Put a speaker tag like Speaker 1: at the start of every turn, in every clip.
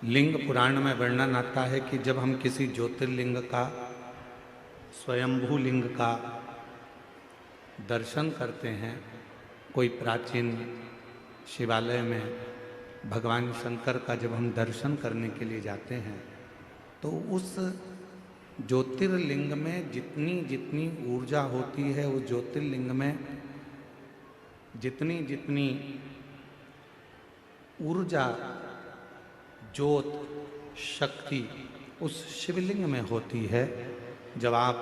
Speaker 1: लिंग पुराण में वर्णन आता है कि जब हम किसी ज्योतिर्लिंग का, स्वयंभू लिंग का दर्शन करते हैं, कोई प्राचीन शिवालय में भगवान शंकर का जब हम दर्शन करने के लिए जाते हैं, तो उस ज्योतिर्लिंग में जितनी जितनी ऊर्जा होती है, उस ज्योतिर्लिंग में जितनी जितनी ऊर्जा, ज्योत, शक्ति उस शिवलिंग में होती है। जब आप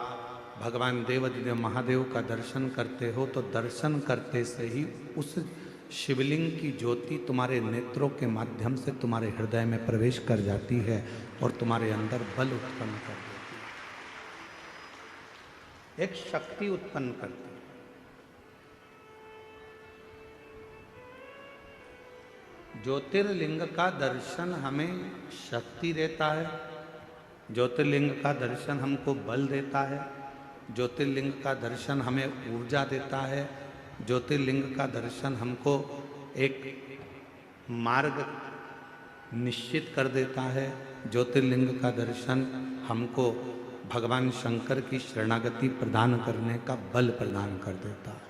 Speaker 1: भगवान देवाधिदेव महादेव का दर्शन करते हो तो दर्शन करते से ही उस शिवलिंग की ज्योति तुम्हारे नेत्रों के माध्यम से तुम्हारे हृदय में प्रवेश कर जाती है और तुम्हारे अंदर बल उत्पन्न कर देती है, एक शक्ति उत्पन्न करती है। ज्योतिर्लिंग का दर्शन हमें शक्ति देता है, ज्योतिर्लिंग का दर्शन हमको बल देता है, ज्योतिर्लिंग का दर्शन हमें ऊर्जा देता है, ज्योतिर्लिंग का दर्शन हमको एक मार्ग निश्चित कर देता है, ज्योतिर्लिंग का दर्शन हमको भगवान शंकर की शरणागति प्रदान करने का बल प्रदान कर देता है।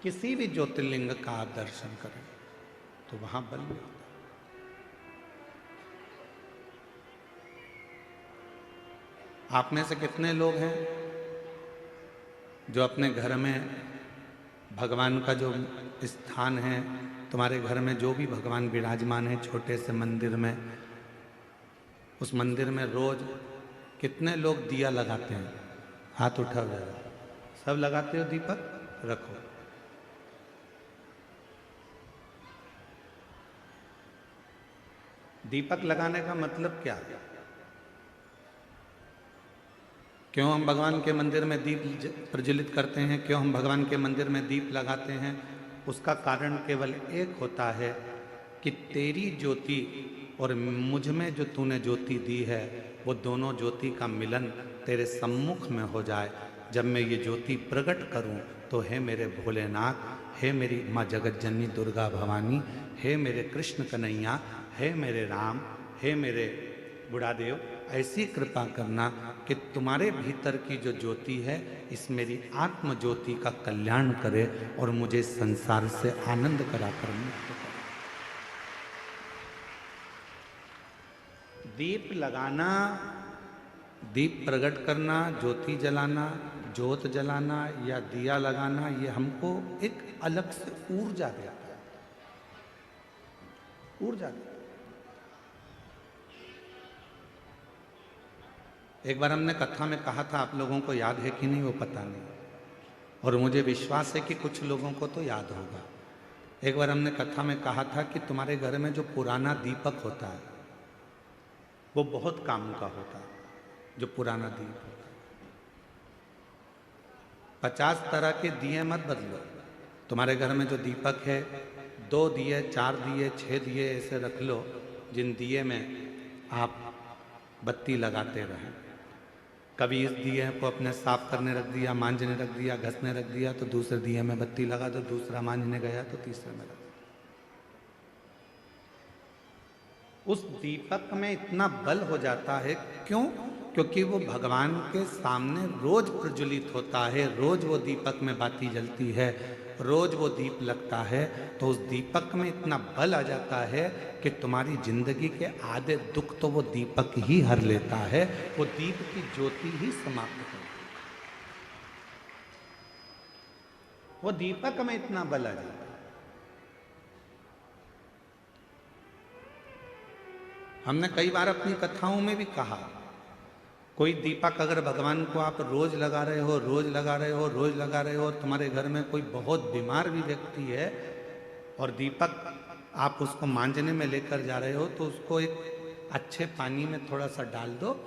Speaker 1: किसी भी ज्योतिर्लिंग का आप दर्शन करें तो वहां बल मिलता है। आप में से कितने लोग हैं जो अपने घर में भगवान का जो स्थान है, तुम्हारे घर में जो भी भगवान विराजमान है छोटे से मंदिर में, उस मंदिर में रोज कितने लोग दिया लगाते हैं? हाथ उठा हुआ है। सब लगाते हो दीपक? रखो। दीपक लगाने का मतलब क्या है? क्यों हम भगवान के मंदिर में दीप प्रज्वलित करते हैं? क्यों हम भगवान के मंदिर में दीप लगाते हैं? उसका कारण केवल एक होता है कि तेरी ज्योति और मुझ में जो तूने ज्योति दी है, वो दोनों ज्योति का मिलन तेरे सम्मुख में हो जाए। जब मैं ये ज्योति प्रकट करूं तो हे मेरे भोलेनाथ, हे मेरी माँ जगत जननी दुर्गा भवानी, हे मेरे कृष्ण कन्हैया, हे मेरे राम, हे मेरे बुढ़ादेव, ऐसी कृपा करना कि तुम्हारे भीतर की जो ज्योति है इस मेरी आत्म ज्योति का कल्याण करे और मुझे संसार से आनंद कराकर मुक्त करे। दीप लगाना, दीप प्रकट करना, ज्योति जलाना, ज्योत जलाना या दिया लगाना, ये हमको एक अलग से ऊर्जा देता है, ऊर्जा देता है। एक बार हमने कथा में कहा था, आप लोगों को याद है कि नहीं वो पता नहीं, और मुझे विश्वास है कि कुछ लोगों को तो याद होगा। एक बार हमने कथा में कहा था कि तुम्हारे घर में जो पुराना दीपक होता है वो बहुत काम का होता है। जो पुराना दीप होता है, 50 तरह के दिए मत बदलो। तुम्हारे घर में जो दीपक है, 2 दिए, 4 दिए, 6 दिए ऐसे रख लो, जिन दिए में आप बत्ती लगाते रहें। कभी इस दिए को अपने साफ करने रख दिया, मांजने रख दिया, घसने रख दिया, तो दूसरे दिए में बत्ती लगा दो, दूसरा मांजने गया तो तीसरे में लगा। उस दीपक में इतना बल हो जाता है, क्यों? क्योंकि वो भगवान के सामने रोज प्रज्वलित होता है, रोज वो दीपक में बाती जलती है, रोज वो दीप लगता है, तो उस दीपक में इतना बल आ जाता है कि तुम्हारी जिंदगी के आधे दुख तो वो दीपक ही हर लेता है, वो दीप की ज्योति ही समाप्त करती है। वो दीपक में इतना बल आ जाता है। हमने कई बार अपनी कथाओं में भी कहा, कोई दीपक अगर भगवान को आप रोज लगा रहे हो, रोज लगा रहे हो, रोज लगा रहे हो, तुम्हारे घर में कोई बहुत बीमार भी व्यक्ति है और दीपक आप उसको मांजने में लेकर जा रहे हो, तो उसको एक अच्छे पानी में थोड़ा सा डाल दो,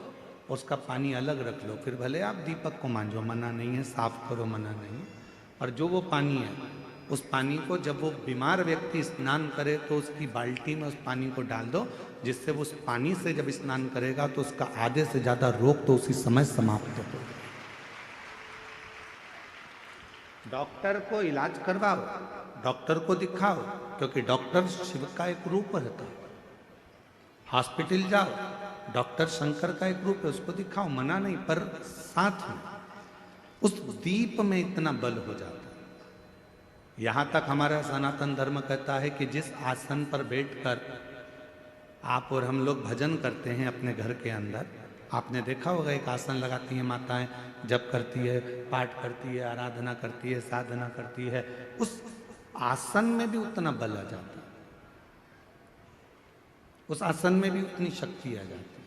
Speaker 1: उसका पानी अलग रख लो, फिर भले आप दीपक को मांजो, मना नहीं है, साफ करो, मना नहीं है। और जो वो पानी है, उस पानी को जब वो बीमार व्यक्ति स्नान करे तो उसकी बाल्टी में उस पानी को डाल दो, जिससे वो उस पानी से जब स्नान करेगा तो उसका आधे से ज़्यादा रोग तो उसी समय समाप्त हो। डॉक्टर को इलाज करवाओ, डॉक्टर को दिखाओ, क्योंकि डॉक्टर शिव का एक रूप रहता है। हॉस्पिटल जाओ, डॉक्टर शंकर का एक रूप है, उसको दिखाओ, मना नहीं, पर साथ में उस दीप में इतना बल हो जाता है। यहां तक हमारा सनातन धर्म कहता है कि जिस आसन पर बैठकर आप और हम लोग भजन करते हैं अपने घर के अंदर, आपने देखा होगा एक आसन लगाती हैं माताएं, जप करती है, पाठ करती है, आराधना करती है, साधना करती है, उस आसन में भी उतना बल आ जाता है, उस आसन में भी उतनी शक्ति आ जाती है।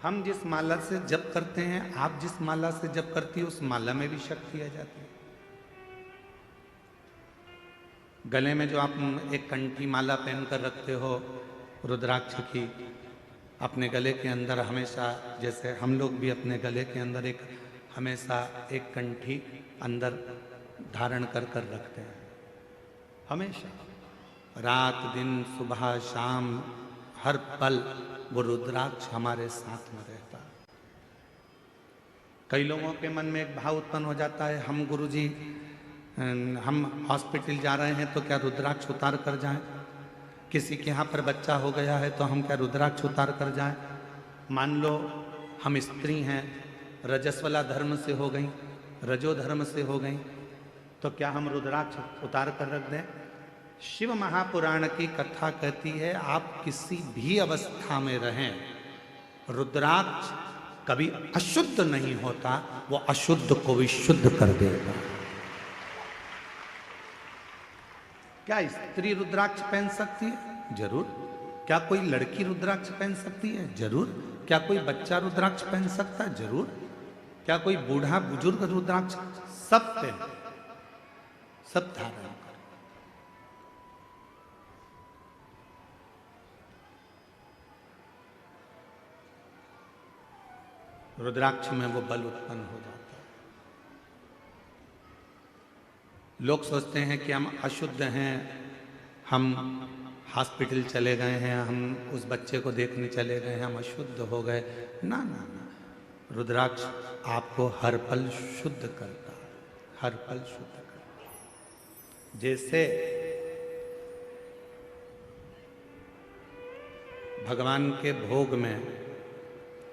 Speaker 1: हम जिस माला से जप करते हैं, आप जिस माला से जप करती है, उस माला में भी शक्ति आ जाती है। गले में जो आप एक कंठी माला पहनकर रखते हो रुद्राक्ष की, अपने गले के अंदर हमेशा, जैसे हम लोग भी अपने गले के अंदर एक हमेशा एक कंठी अंदर धारण कर कर रखते हैं, हमेशा, रात दिन सुबह शाम हर पल वो रुद्राक्ष हमारे साथ में रहता है। कई लोगों के मन में एक भाव उत्पन्न हो जाता है, हम गुरुजी हम हॉस्पिटल जा रहे हैं तो क्या रुद्राक्ष उतार कर जाएं, किसी के यहाँ पर बच्चा हो गया है तो हम क्या रुद्राक्ष उतार कर जाएं, मान लो हम स्त्री हैं, रजस्वला धर्म से हो गई, रजो धर्म से हो गई, तो क्या हम रुद्राक्ष उतार कर रख दें? शिव महापुराण की कथा कहती है आप किसी भी अवस्था में रहें, रुद्राक्ष कभी अशुद्ध नहीं होता, वो अशुद्ध को भी शुद्ध कर देगा। क्या स्त्री रुद्राक्ष पहन सकती है? जरूर। क्या कोई लड़की रुद्राक्ष पहन सकती है? जरूर। क्या कोई बच्चा रुद्राक्ष पहन सकता है? जरूर। क्या कोई बूढ़ा बुजुर्ग रुद्राक्ष? सब पहन, सब धारण कर। रुद्राक्ष में वो बल उत्पन्न हो जाता है। लोग सोचते हैं कि हम अशुद्ध हैं, हम हॉस्पिटल चले गए हैं, हम उस बच्चे को देखने चले गए हैं, हम अशुद्ध हो गए। ना ना ना, रुद्राक्ष आपको हर पल शुद्ध करता है, हर पल शुद्ध करता है। जैसे भगवान के भोग में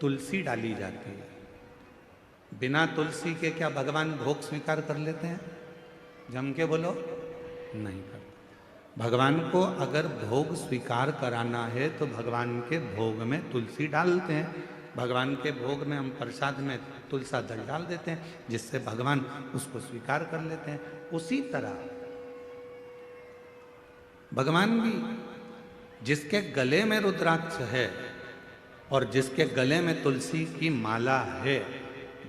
Speaker 1: तुलसी डाली जाती है, बिना तुलसी के क्या भगवान भोग स्वीकार कर लेते हैं? जम के बोलो, नहीं करते। भगवान को अगर भोग स्वीकार कराना है तो भगवान के भोग में तुलसी डालते हैं, भगवान के भोग में हम प्रसाद में तुलसा दल डाल देते हैं, जिससे भगवान उसको स्वीकार कर लेते हैं। उसी तरह भगवान भी, जिसके गले में रुद्राक्ष है और जिसके गले में तुलसी की माला है,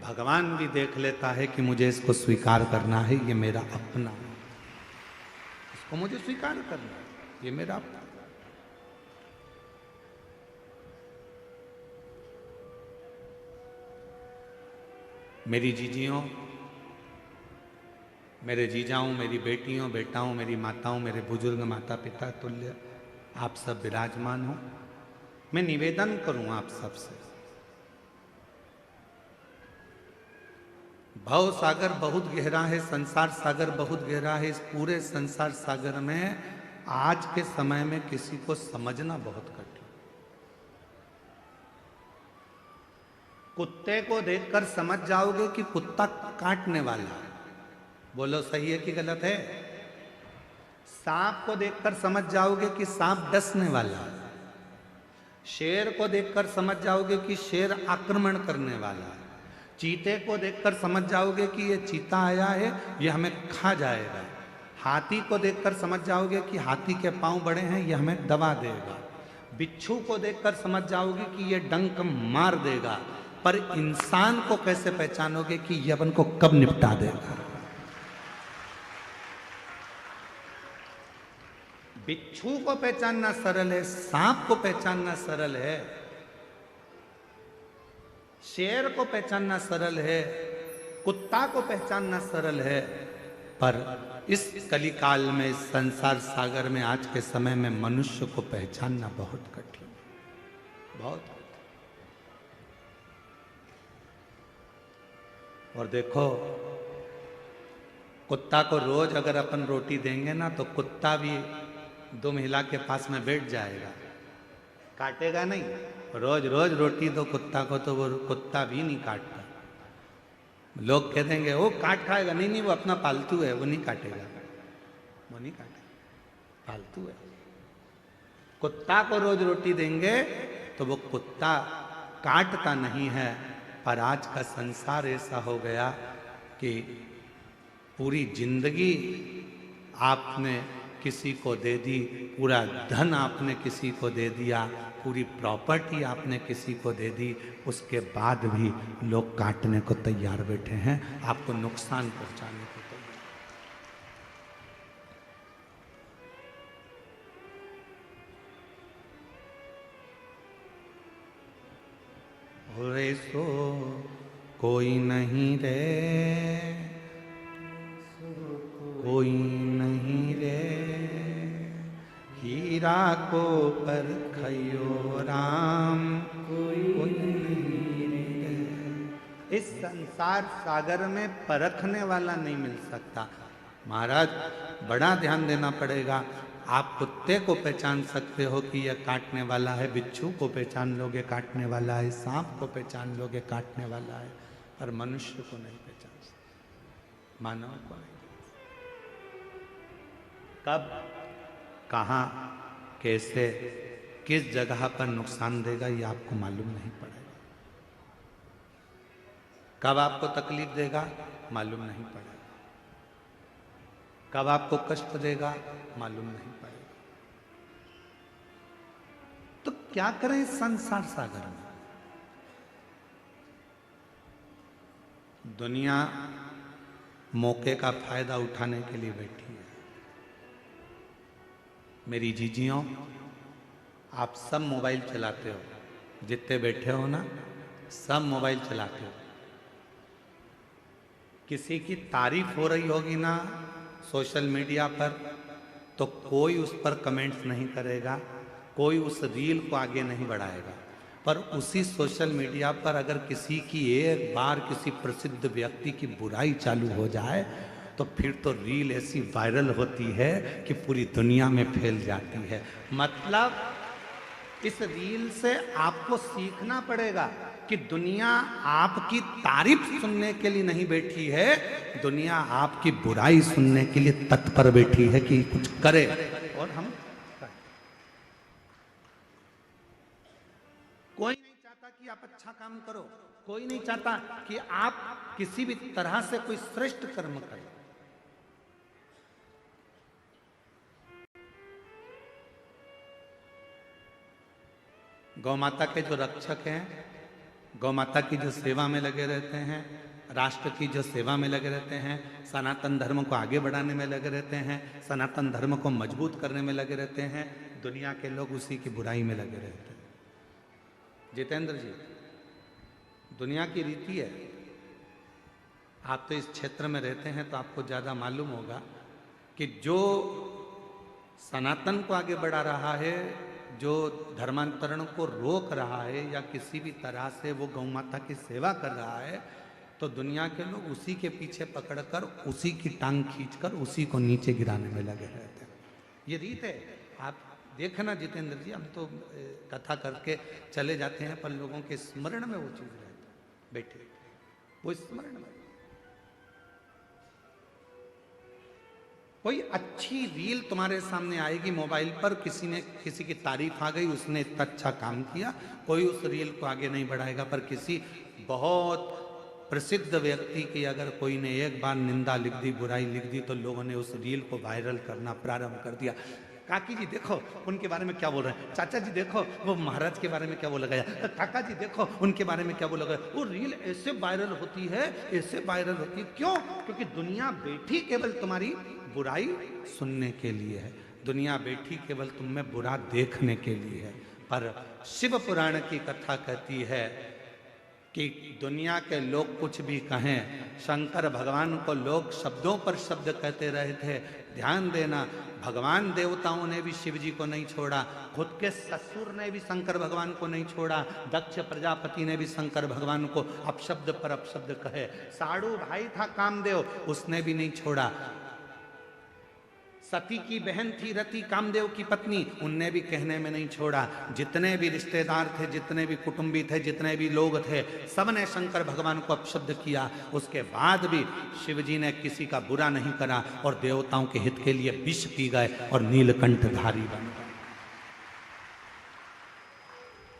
Speaker 1: भगवान भी देख लेता है कि मुझे इसको स्वीकार करना है, ये मेरा अपना है, इसको मुझे स्वीकार करना है, ये मेरा अपना। मेरी जीजियों, मेरे जीजाओं, मेरी बेटियों, बेटाओं, मेरी माताओं, मेरे बुजुर्ग माता पिता तुल्य आप सब विराजमान हो, मैं निवेदन करूं आप सबसे, भव सागर बहुत गहरा है, संसार सागर बहुत गहरा है। इस पूरे संसार सागर में आज के समय में किसी को समझना बहुत कठिन। कुत्ते को देखकर समझ जाओगे कि कुत्ता काटने वाला है, बोलो सही है कि गलत है? सांप को देखकर समझ जाओगे कि सांप डसने वाला है, शेर को देखकर समझ जाओगे कि शेर आक्रमण करने वाला है, चीते को देखकर समझ जाओगे कि ये चीता आया है, ये हमें खा जाएगा, हाथी को देखकर समझ जाओगे कि हाथी के पांव बड़े हैं, ये हमें दबा देगा, बिच्छू को देखकर समझ जाओगे कि ये डंक मार देगा। पर इंसान को कैसे पहचानोगे कि ये अपन को कब निपटा देगा? बिच्छू को पहचानना सरल है, सांप को पहचानना सरल है, शेर को पहचानना सरल है, कुत्ता को पहचानना सरल है, पर इस कलिकाल में, इस संसार सागर में, आज के समय में मनुष्य को पहचानना बहुत कठिन, बहुत। और देखो, कुत्ता को रोज अगर अपन रोटी देंगे ना तो कुत्ता भी दो महिला के पास में बैठ जाएगा, काटेगा नहीं। रोज रोज रोटी दो कुत्ता को तो वो कुत्ता भी नहीं काटता। लोग कह देंगे वो काट खाएगा, नहीं नहीं वो अपना पालतू है, वो नहीं काटेगा, वो नहीं काटेगा, पालतू है। कुत्ता को रोज रोटी देंगे तो वो कुत्ता काटता नहीं है। पर आज का संसार ऐसा हो गया कि पूरी जिंदगी आपने किसी को दे दी, पूरा धन आपने किसी को दे दिया, पूरी प्रॉपर्टी आपने किसी को दे दी, उसके बाद भी लोग काटने को तैयार बैठे हैं, आपको नुकसान पहुंचाने को तैयार। रे सो कोई नहीं रे, कोई नहीं रे, हीरा को परखयो राम, कोई नहीं रे। इस संसार सागर में परखने वाला नहीं मिल सकता। महाराज बड़ा ध्यान देना पड़ेगा। आप कुत्ते को पहचान सकते हो कि यह काटने वाला है, बिच्छू को पहचान लोगे काटने वाला है, सांप को पहचान लोगे काटने वाला है, पर मनुष्य को नहीं पहचान सकते, मानव को नहीं। कब, कहाँ, कैसे, किस जगह पर नुकसान देगा ये आपको मालूम नहीं पड़ेगा। कब आपको तकलीफ देगा मालूम नहीं पड़ेगा, कब आपको कष्ट देगा मालूम नहीं पड़ेगा। तो क्या करें इस संसार सागर में? दुनिया मौके का फायदा उठाने के लिए बैठी है। मेरी जीजियों, आप सब मोबाइल चलाते हो, जितने बैठे हो ना सब मोबाइल चलाते हो। किसी की तारीफ हो रही होगी ना सोशल मीडिया पर, तो कोई उस पर कमेंट्स नहीं करेगा, कोई उस रील को आगे नहीं बढ़ाएगा। पर उसी सोशल मीडिया पर अगर किसी की एक बार किसी प्रसिद्ध व्यक्ति की बुराई चालू हो जाए तो फिर तो रील ऐसी वायरल होती है कि पूरी दुनिया में फैल जाती है। मतलब इस रील से आपको सीखना पड़ेगा कि दुनिया आपकी तारीफ सुनने के लिए नहीं बैठी है, दुनिया आपकी बुराई सुनने के लिए तत्पर बैठी है कि कुछ करे। और हम कोई नहीं चाहता कि आप अच्छा काम करो, कोई नहीं चाहता कि आप किसी भी तरह से कोई श्रेष्ठ कर्म करें। गौ माता के जो रक्षक हैं, गौ माता की जो सेवा में लगे रहते हैं, राष्ट्र की जो सेवा में लगे रहते हैं, सनातन धर्म को आगे बढ़ाने में लगे रहते हैं, सनातन धर्म को मजबूत करने में लगे रहते हैं, दुनिया के लोग उसी की बुराई में लगे रहते हैं। जितेंद्र जी, दुनिया की रीति है, आप तो इस क्षेत्र में रहते हैं तो आपको ज़्यादा मालूम होगा कि जो सनातन को आगे बढ़ा रहा है, जो धर्मांतरण को रोक रहा है या किसी भी तरह से वो गौ माता की सेवा कर रहा है, तो दुनिया के लोग उसी के पीछे पकड़कर उसी की टांग खींचकर उसी को नीचे गिराने में लगे रहते हैं। ये रीत है। आप देखना जितेंद्र जी, हम तो कथा करके चले जाते हैं पर लोगों के स्मरण में वो चीज़ रहती है, बैठे वो स्मरण में। कोई अच्छी रील तुम्हारे सामने आएगी मोबाइल पर, किसी की तारीफ आ गई, उसने इतना अच्छा काम किया, कोई उस रील को आगे नहीं बढ़ाएगा। पर किसी बहुत प्रसिद्ध व्यक्ति की अगर कोई ने एक बार निंदा लिख दी, बुराई लिख दी, तो लोगों ने उस रील को वायरल करना प्रारंभ कर दिया। काकी जी देखो उनके बारे में क्या बोल रहे हैं, चाचा जी देखो वो महाराज के बारे में क्या बोला गया, काका जी देखो उनके बारे में क्या बोला गया। वो रील ऐसे वायरल होती है, ऐसे वायरल होती है। क्यों? क्योंकि दुनिया बैठी केवल तुम्हारी बुराई सुनने के लिए है, दुनिया बैठी केवल तुम में बुरा देखने के लिए है। पर शिव पुराण की कथा कहती है कि दुनिया के लोग कुछ भी कहें, शंकर भगवान को लोग शब्दों पर शब्द कहते रहे थे। ध्यान देना, भगवान देवताओं ने भी शिव जी को नहीं छोड़ा, खुद के ससुर ने भी शंकर भगवान को नहीं छोड़ा, दक्ष प्रजापति ने भी शंकर भगवान को अपशब्द पर अपशब्द कहे, साड़ू भाई था कामदेव, उसने भी नहीं छोड़ा, सती की बहन थी रति कामदेव की पत्नी, उनने भी कहने में नहीं छोड़ा, जितने भी रिश्तेदार थे, जितने भी कुटुंबी थे, जितने भी लोग थे, सबने शंकर भगवान को अपशब्द किया। उसके बाद भी शिव जी ने किसी का बुरा नहीं करा और देवताओं के हित के लिए विष पी गए और नीलकंठधारी बन गए।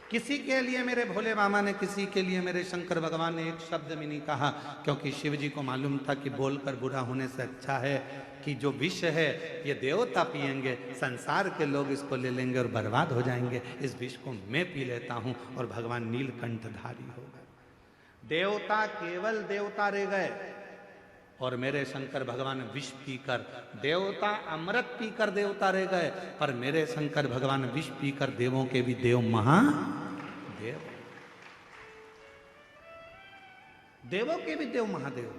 Speaker 1: किसी के लिए मेरे भोले बाबा ने, किसी के लिए मेरे शंकर भगवान ने एक शब्द भी नहीं कहा, क्योंकि शिव जी को मालूम था कि बोलकर बुरा होने से अच्छा है कि जो विष है ये देवता पिएंगे, संसार के लोग इसको ले लेंगे और बर्बाद हो जाएंगे, इस विष को मैं पी लेता हूं और भगवान नीलकंठधारी हो गए। देवता केवल देवता रह गए और मेरे शंकर भगवान विष पीकर, देवता अमृत पीकर देवता रह गए, पर मेरे शंकर भगवान विष पीकर देवों के भी देव महादेव, देवों के भी देव महादेव।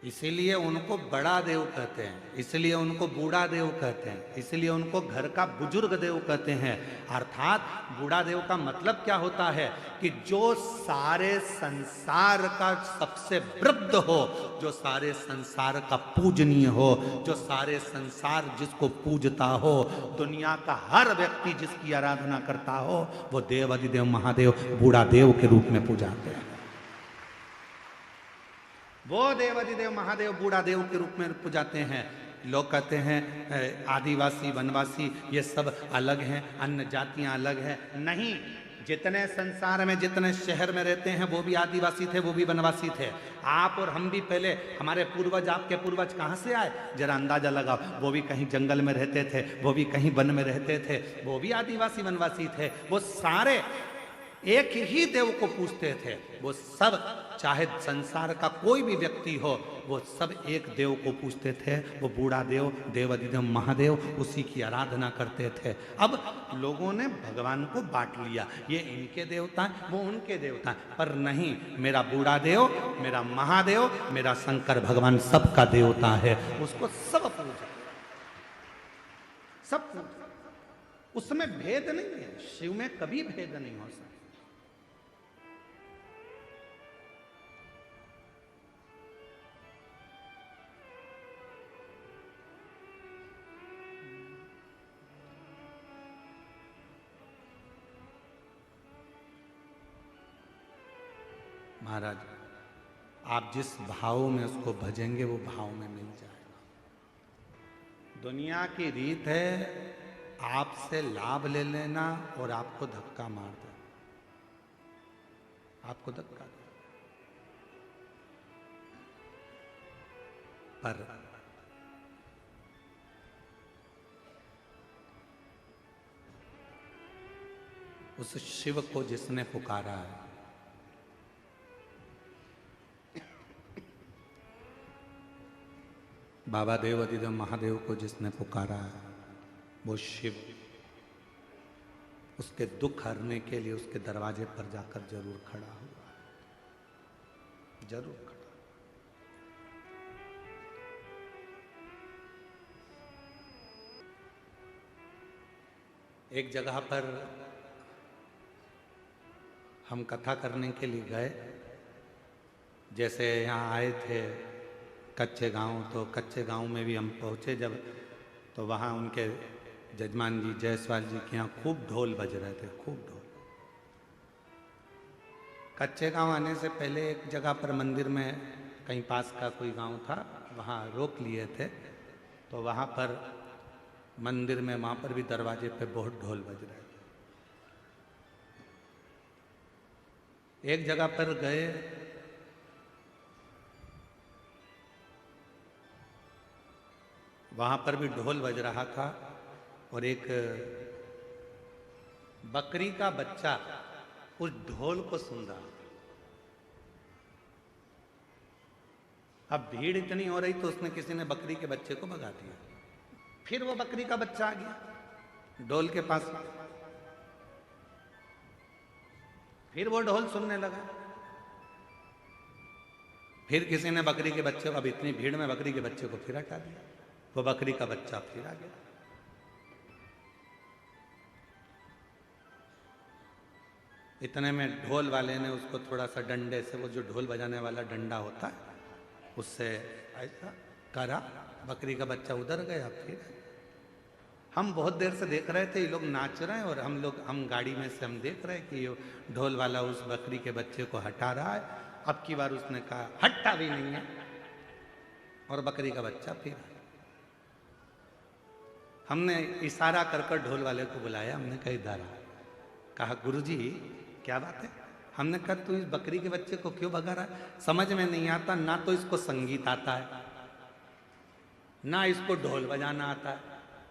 Speaker 1: इसीलिए उनको बड़ा देव कहते हैं, इसलिए उनको बूढ़ा देव कहते हैं, इसलिए उनको घर का बुजुर्ग देव कहते हैं। अर्थात बूढ़ा देव का मतलब क्या होता है कि जो सारे संसार का सबसे वृद्ध हो, जो सारे संसार का पूजनीय हो, जो सारे संसार जिसको पूजता हो, दुनिया का हर व्यक्ति जिसकी आराधना करता हो, वो देव अधिदेव महादेव बूढ़ा देव के रूप में पूजाते हैं। वो देव अधिदेव महादेव बूढ़ा देव के रूप में पूजाते हैं। लोग कहते हैं आदिवासी वनवासी ये सब अलग हैं, अन्य जातियां अलग हैं। नहीं, जितने संसार में, जितने शहर में रहते हैं वो भी आदिवासी थे, वो भी वनवासी थे। आप और हम भी पहले, हमारे पूर्वज, आपके पूर्वज कहाँ से आए जरा अंदाजा लगाओ। वो भी कहीं जंगल में रहते थे, वो भी कहीं वन में रहते थे, वो भी आदिवासी वनवासी थे। वो सारे एक ही देव को पूजते थे। वो सब, चाहे संसार का कोई भी व्यक्ति हो, वो सब एक देव को पूजते थे। वो बूढ़ा देव, देव अधिदेव महादेव, उसी की आराधना करते थे। अब लोगों ने भगवान को बांट लिया, ये इनके देवता हैं, वो उनके देवता हैं। पर नहीं, मेरा बूढ़ा देव, मेरा महादेव, मेरा शंकर भगवान सबका देवता है। उसको सब पूजा, सब पूजा, उसमें भेद नहीं है। शिव में कभी भेद नहीं हो सकता। महाराज, आप जिस भाव में उसको भजेंगे वो भाव में मिल जाएगा। दुनिया की रीत है आपसे लाभ ले लेना और आपको धक्का मार देना, आपको धक्का दे। पर उस शिव को जिसने पुकारा है, बाबा देव अधिदेव महादेव को जिसने पुकारा है, वो शिव उसके दुख हरने के लिए उसके दरवाजे पर जाकर जरूर खड़ा हुआ है, जरूर खड़ा। एक जगह पर हम कथा करने के लिए गए, जैसे यहाँ आए थे कच्चे गांव, तो कच्चे गांव में भी हम पहुँचे जब, तो वहाँ उनके जजमान जी जायसवाल जी के यहाँ खूब ढोल बज रहे थे, खूब ढोल। कच्चे गांव आने से पहले एक जगह पर मंदिर में, कहीं पास का कोई गांव था, वहाँ रोक लिए थे। तो वहाँ पर मंदिर में, वहाँ पर भी दरवाजे पे बहुत ढोल बज रहे थे। एक जगह पर गए, वहाँ पर भी ढोल बज रहा था और एक बकरी का बच्चा उस ढोल को सुन रहा था। अब भीड़ इतनी हो रही तो उसने, किसी ने बकरी के बच्चे को भगा दिया। फिर वो बकरी का बच्चा आ गया ढोल के पास, फिर वो ढोल सुनने लगा। फिर किसी ने बकरी के बच्चे को, अब इतनी भीड़ में बकरी के बच्चे को फिर हटा दिया। वो बकरी का बच्चा फिर आ गया। इतने में ढोल वाले ने उसको थोड़ा सा डंडे से, वो जो ढोल बजाने वाला डंडा होता है, उससे ऐसा करा, बकरी का बच्चा उधर गया। फिर हम बहुत देर से देख रहे थे, ये लोग नाच रहे हैं और हम गाड़ी में से हम देख रहे हैं कि ये ढोल वाला उस बकरी के बच्चे को हटा रहा है। अब की बार उसने कहा हटता भी नहीं है, और बकरी का बच्चा फिर हमने इशारा कर कर ढोल वाले को बुलाया। हमने कहा इधर आ। कहा गुरुजी क्या बात है? हमने कहा तू इस बकरी के बच्चे को क्यों भगा रहा है? समझ में नहीं आता, ना तो इसको संगीत आता है, ना इसको ढोल बजाना आता है,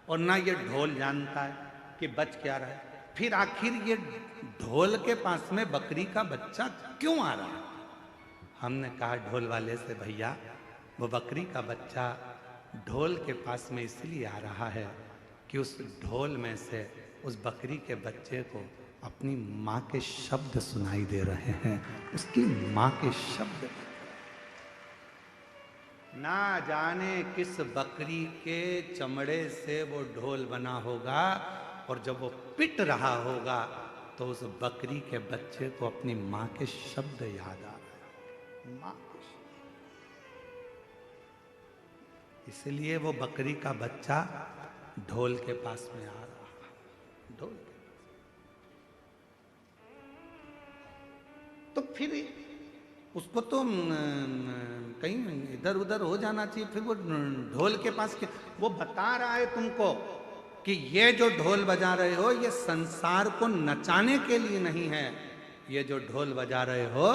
Speaker 1: और ना ये ढोल जानता है कि बच क्या रहा है। फिर आखिर ये ढोल के पास में बकरी का बच्चा क्यों आ रहा है? हमने कहा ढोल वाले से, भैया वो बकरी का बच्चा ढोल के पास में इसलिए आ रहा है कि उस ढोल में से उस बकरी के बच्चे को अपनी माँ के शब्द सुनाई दे रहे हैं, उसकी माँ के शब्द। ना जाने किस बकरी के चमड़े से वो ढोल बना होगा, और जब वो पिट रहा होगा तो उस बकरी के बच्चे को अपनी माँ के शब्द याद आ रहे हैं, माँ के शब्द। इसलिए वो बकरी का बच्चा ढोल के पास में आ रहा है, ढोल के पास। तो फिर उसको तो कहीं इधर उधर हो जाना चाहिए। फिर वो ढोल के पास वो बता रहा है तुमको कि ये जो ढोल बजा रहे हो ये संसार को नचाने के लिए नहीं है, ये जो ढोल बजा रहे हो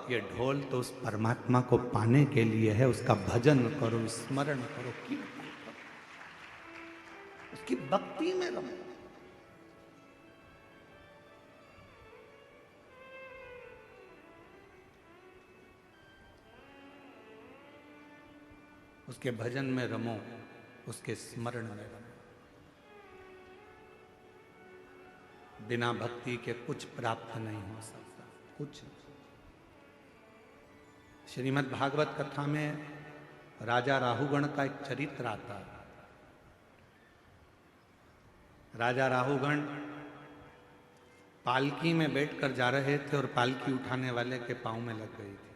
Speaker 1: ये ढोल तो उस परमात्मा को पाने के लिए है। उसका भजन करो, स्मरण करो, कीर्तन करो, उसकी भक्ति में रहो। उसके भजन में रमो, उसके स्मरण में रमो। बिना भक्ति के कुछ प्राप्त नहीं हो सकता, कुछ। श्रीमद् भागवत कथा में राजा राहुगण का एक चरित्र आता है। राजा राहुगण पालकी में बैठकर जा रहे थे और पालकी उठाने वाले के पांव में लग गई थी।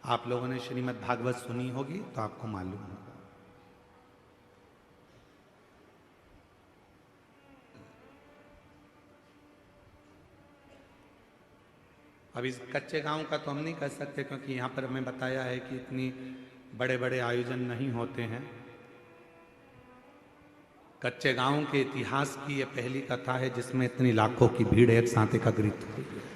Speaker 1: आप लोगों ने श्रीमद् भागवत सुनी होगी तो आपको मालूम होगा। अब इस कच्चे गांव का तो हम नहीं कह सकते, क्योंकि यहाँ पर हमें बताया है कि इतनी बड़े बड़े आयोजन नहीं होते हैं। कच्चे गांव के इतिहास की ये पहली कथा है जिसमें इतनी लाखों की भीड़ एक साथ एकत्रित हुई है।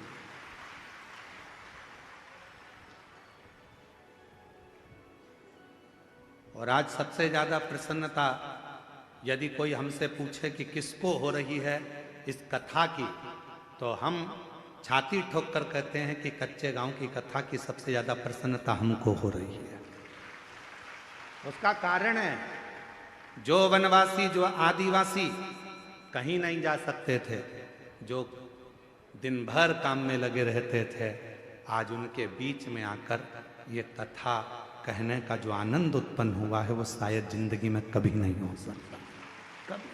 Speaker 1: और आज सबसे ज्यादा प्रसन्नता यदि कोई हमसे पूछे कि किसको हो रही है इस कथा की, तो हम छाती ठोक कर कहते हैं कि कच्चे गांव की कथा की सबसे ज्यादा प्रसन्नता हमको हो रही है। उसका कारण है, जो वनवासी, जो आदिवासी कहीं नहीं जा सकते थे, जो दिन भर काम में लगे रहते थे, आज उनके बीच में आकर ये कथा कहने का जो आनंद उत्पन्न हुआ है वो शायद जिंदगी में कभी नहीं हो सकता, कभी।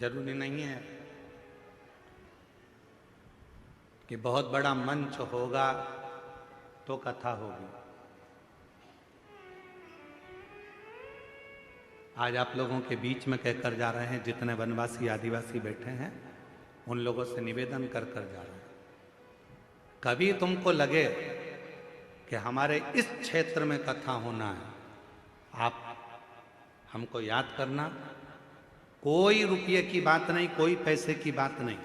Speaker 1: जरूरी नहीं है कि बहुत बड़ा मंच होगा तो कथा होगी। आज आप लोगों के बीच में कहकर जा रहे हैं, जितने वनवासी आदिवासी बैठे हैं उन लोगों से निवेदन कर कर जा रहे हैं, कभी तुमको लगे कि हमारे इस क्षेत्र में कथा होना है, आप हमको याद करना। कोई रुपये की बात नहीं, कोई पैसे की बात नहीं।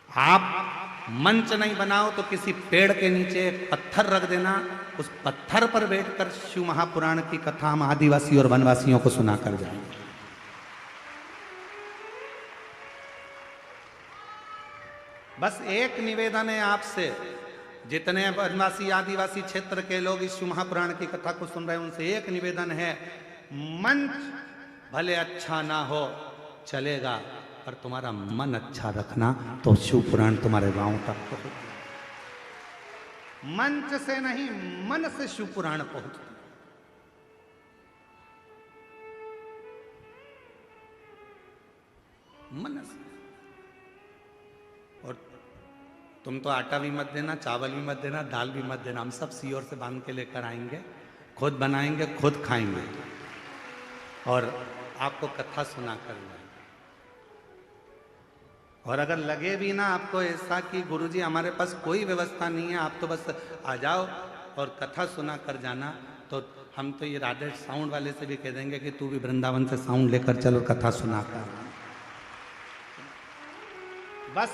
Speaker 1: आप मंच नहीं बनाओ तो किसी पेड़ के नीचे पत्थर रख देना, उस पत्थर पर बैठकर शिव महापुराण की कथा हम आदिवासी और वनवासियों को सुनाकर जाएंगे। बस एक निवेदन है आपसे, जितने वनवासी आदिवासी क्षेत्र के लोग इस शिव महापुराण की कथा को सुन रहे हैं, उनसे एक निवेदन है, मंच भले अच्छा ना हो चलेगा, पर तुम्हारा मन अच्छा रखना तो शिव पुराण तुम्हारे गांव तक पहुंच। मंच से नहीं, मन से शिव पुराण पहुंचती। मन से। और तुम तो आटा भी मत देना, चावल भी मत देना, दाल भी मत देना, हम सब सीओर से बांध के लेकर आएंगे, खुद बनाएंगे, खुद खाएंगे और आपको कथा सुना कर लाएंगे। और अगर लगे भी ना आपको ऐसा कि गुरुजी हमारे पास कोई व्यवस्था नहीं है, आप तो बस आ जाओ और कथा सुना कर जाना, तो हम तो ये राधे साउंड वाले से भी कह देंगे कि तू भी वृंदावन से साउंड लेकर चल और कथा सुना कर। बस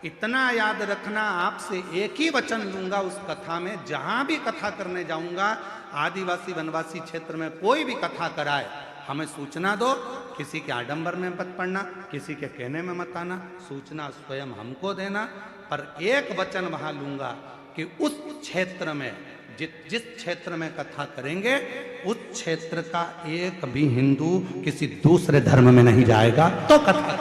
Speaker 1: इतना याद रखना, आपसे एक ही वचन लूंगा उस कथा में, जहां भी कथा करने जाऊंगा, आदिवासी वनवासी क्षेत्र में कोई भी कथा कराए, हमें सूचना दो। किसी के आडंबर में मत पड़ना, किसी के कहने में मत आना, सूचना स्वयं हमको देना। पर एक वचन वहां लूंगा कि उस क्षेत्र में जिस क्षेत्र में कथा करेंगे, उस क्षेत्र का एक भी हिंदू किसी दूसरे धर्म में नहीं जाएगा तो कथा।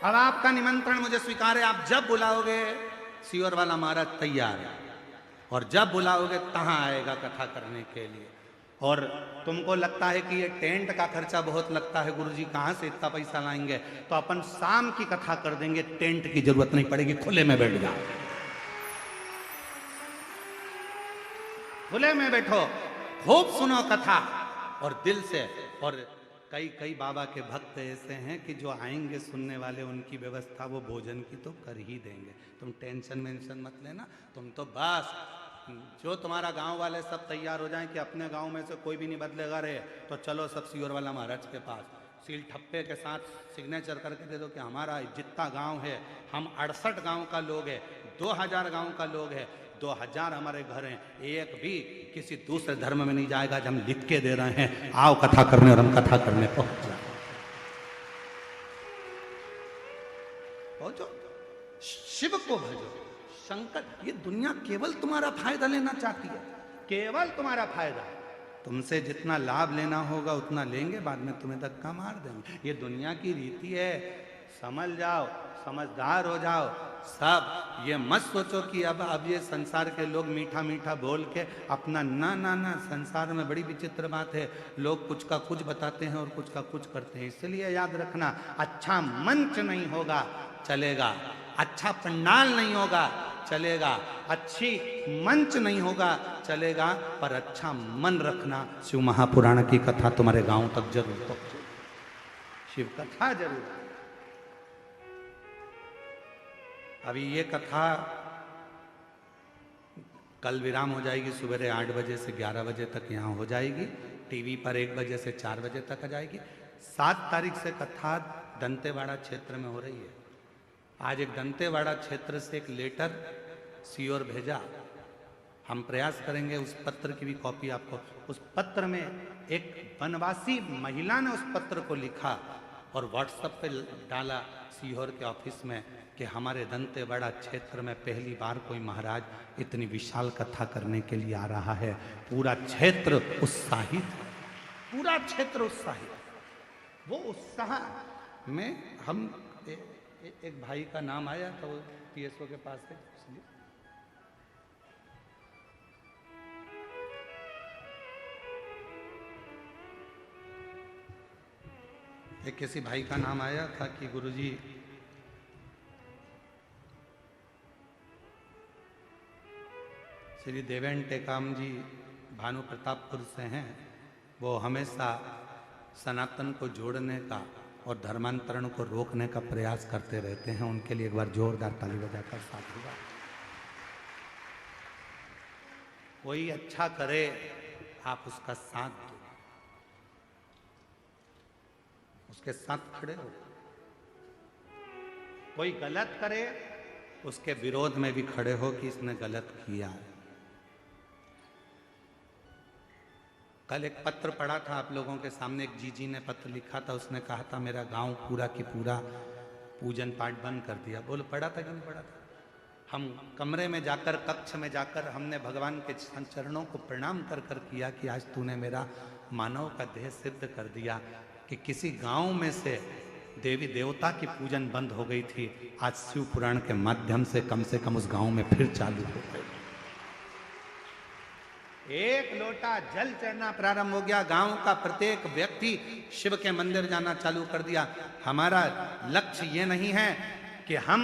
Speaker 1: अब आपका निमंत्रण मुझे स्वीकार है, आप जब बुलाओगे सीओर वाला महाराज तैयार है, और जब बुलाओगे तहां आएगा कथा करने के लिए। और तुमको लगता है कि ये टेंट का खर्चा बहुत लगता है, गुरुजी कहां से इतना पैसा लाएंगे, तो अपन शाम की कथा कर देंगे, टेंट की जरूरत नहीं पड़ेगी, खुले में बैठ जाओ, खुले में बैठो, खूब सुनो कथा और दिल से। और कई बाबा के भक्त ऐसे हैं कि जो आएंगे सुनने वाले, उनकी व्यवस्था वो भोजन की तो कर ही देंगे, तुम टेंशन मेंशन मत लेना। तुम तो बस जो तुम्हारा गांव वाले सब तैयार हो जाएं कि अपने गांव में से कोई भी नहीं बदलेगा रे, तो चलो सब सीओर वाला महाराज के पास, सील ठप्पे के साथ सिग्नेचर करके दे दो कि हमारा जितना गांव है, हम 68 गांव का लोग है, 2000 गांव का लोग है, 2000 हमारे घर हैं, एक भी किसी दूसरे धर्म में नहीं जाएगा। जब हम लिख के दे रहे हैं, आओ कथा करने, और हम कथा करने पहुंच जाए। पहुंचो, शिव को भजो, शंकर। ये दुनिया केवल तुम्हारा फायदा लेना चाहती है, केवल तुम्हारा फायदा। तुमसे जितना लाभ लेना होगा उतना लेंगे, बाद में तुम्हें धक्का मार देंगे। ये दुनिया की रीति है, समझ जाओ, समझदार हो जाओ सब। ये मत सोचो कि अब ये संसार के लोग मीठा मीठा बोल के अपना, ना ना ना, संसार में बड़ी विचित्र बात है, लोग कुछ का कुछ बताते हैं और कुछ का कुछ करते हैं। इसलिए याद रखना, अच्छा मंच नहीं होगा चलेगा, अच्छा पंडाल नहीं होगा चलेगा, अच्छी मंच नहीं होगा चलेगा, पर अच्छा मन रखना। शिव महापुराण की कथा तुम्हारे गांव तक जरूर पहुंचे, शिव कथा जरूर। अभी ये कथा कल विराम हो जाएगी, सवेरे 8 बजे से 11 बजे तक यहाँ हो जाएगी, टीवी पर 1 बजे से 4 बजे तक आ जाएगी। 7 तारीख से कथा दंतेवाड़ा क्षेत्र में हो रही है। आज एक दंतेवाड़ा क्षेत्र से एक लेटर सीओर भेजा, हम प्रयास करेंगे उस पत्र की भी कॉपी आपको। उस पत्र में एक वनवासी महिला ने उस पत्र को लिखा और व्हाट्सएप पे डाला सीहोर के ऑफिस में कि हमारे दंतेवाड़ा क्षेत्र में पहली बार कोई महाराज इतनी विशाल कथा करने के लिए आ रहा है। पूरा क्षेत्र उत्साहित, पूरा क्षेत्र उत्साहित। वो उत्साह में हम एक भाई का नाम आया तो वो पीएसओ के पास थे, एक किसी भाई का नाम आया था कि गुरुजी श्री देवेन टेकाम जी भानु प्रतापपुर से हैं, वो हमेशा सनातन को जोड़ने का और धर्मांतरण को रोकने का प्रयास करते रहते हैं। उनके लिए एक बार जोरदार ताली बजाकर साथ होगा। कोई अच्छा करे आप उसका साथ दो, उसके साथ खड़े हो। कोई गलत करे उसके विरोध में भी खड़े हो कि इसने गलत किया है। कल एक पत्र पढ़ा था आप लोगों के सामने, एक जीजी ने पत्र लिखा था, उसने कहा था मेरा गांव पूरा की पूरा पूजन पाठ बंद कर दिया। बोलो पढ़ा था कि नहीं पढ़ा था? हम कमरे में जाकर, कक्ष में जाकर हमने भगवान के चरणों को प्रणाम कर कर किया कि आज तूने मेरा मानव का देह सिद्ध कर दिया। कि किसी गांव में से देवी देवता की पूजन बंद हो गई थी, आज शिव पुराण के माध्यम से कम उस गांव में फिर चालू हो गई। एक लोटा जल चढ़ना प्रारंभ हो गया, गांव का प्रत्येक व्यक्ति शिव के मंदिर जाना चालू कर दिया। हमारा लक्ष्य ये नहीं है कि हम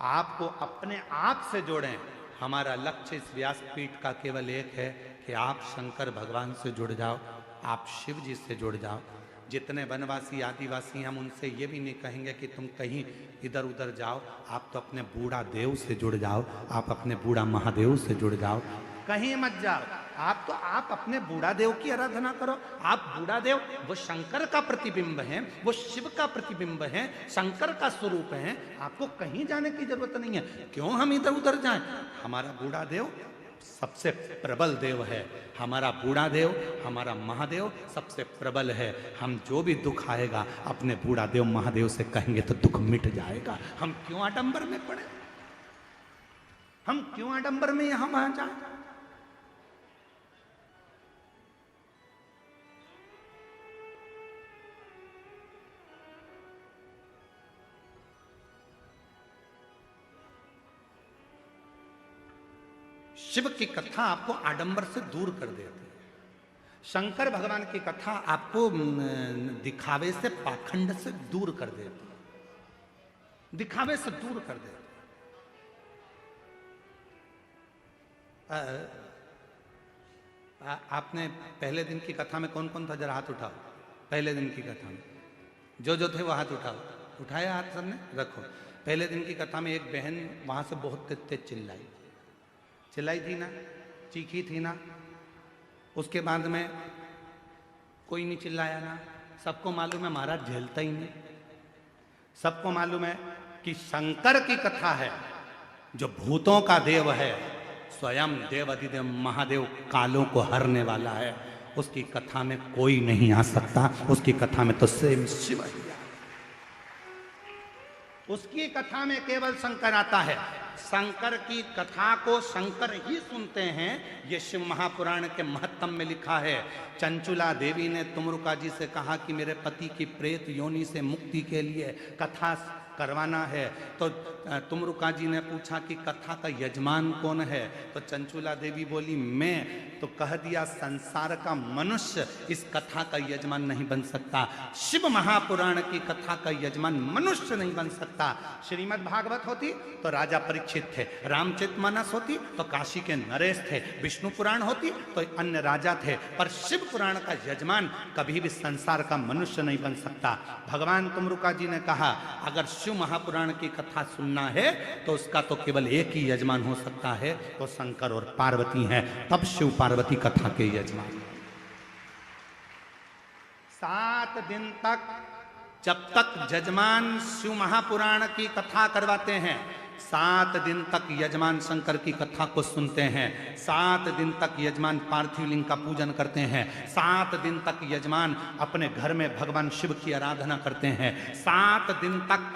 Speaker 1: आपको अपने आप से जोड़ें, हमारा लक्ष्य इस व्यासपीठ का केवल एक है कि आप शंकर भगवान से जुड़ जाओ, आप शिव जी से जुड़ जाओ। जितने वनवासी आदिवासी हम उनसे ये भी नहीं कहेंगे कि तुम कहीं इधर उधर जाओ, आप तो अपने बूढ़ा देव से जुड़ जाओ, आप अपने बूढ़ा महादेव से जुड़ जाओ, कहीं मत जाओ। आप अपने बूढ़ा देव की आराधना करो। आप बूढ़ा देव वो शंकर का प्रतिबिंब है, वो शिव का प्रतिबिंब है, शंकर का स्वरूप है। आपको कहीं जाने की जरूरत नहीं है। क्यों हम इधर उधर जाएं? हमारा बूढ़ा देव सबसे प्रबल देव है। हमारा बूढ़ा देव, हमारा महादेव सबसे प्रबल है। हम जो भी दुख आएगा अपने बूढ़ा देव महादेव से कहेंगे तो दुख मिट जाएगा। हम क्यों आडंबर में पड़े? हम क्यों आडंबर में यहां वहां जाए? शिव की कथा आपको आडंबर से दूर कर देती है। शंकर भगवान की कथा आपको दिखावे से, पाखंड से दूर कर देती है। दिखावे से दूर कर देती है। आपने पहले दिन की कथा में कौन कौन था? जरा हाथ उठाओ। पहले दिन की कथा में जो थे वो हाथ उठाओ। उठाया हाथ सबने? रखो। पहले दिन की कथा में एक बहन वहां से बहुत तेज चिल्लाई थी ना, चीखी थी ना। उसके बाद में कोई नहीं चिल्लाया ना। सबको मालूम है महाराज झेलता ही नहीं। सबको मालूम है कि शंकर की कथा है, जो भूतों का देव है, स्वयं देव अधिदेव महादेव कालों को हरने वाला है। उसकी कथा में कोई नहीं आ सकता। उसकी कथा में तो स्वयं शिव है। उसकी कथा में केवल शंकर आता है। शंकर की कथा को शंकर ही सुनते हैं। ये शिव महापुराण के महत्तम में लिखा है। चंचुला देवी ने तुमरुका जी से कहा कि मेरे पति की प्रेत योनि से मुक्ति के लिए कथा करवाना है। तो तुमरुका जी ने पूछा कि कथा का यजमान कौन है? तो चंचुला देवी बोली मैं। तो कह दिया संसार का मनुष्य इस कथा का यजमान नहीं बन सकता। शिव महापुराण की कथा का यजमान मनुष्य नहीं बन सकता। श्रीमद् भागवत होती तो राजा परीक्षित थे, रामचरितमानस होती तो काशी के नरेश थे, विष्णु पुराण होती तो अन्य राजा थे, पर शिव पुराण का यजमान कभी भी संसार का मनुष्य नहीं बन सकता। भगवान तुमरुका जी ने कहा अगर शिव महापुराण की कथा सुनना है तो उसका तो केवल एक ही यजमान हो सकता है, वो शंकर और पार्वती हैं। तब शिव पार्वती कथा के यजमान। 7 दिन तक जब तक यजमान शिव महापुराण की कथा करवाते हैं, 7 दिन तक यजमान शंकर की कथा को सुनते हैं। 7 दिन तक यजमान पार्थिव लिंग का पूजन करते हैं। 7 दिन तक यजमान अपने घर में भगवान शिव की आराधना करते हैं। 7 दिन तक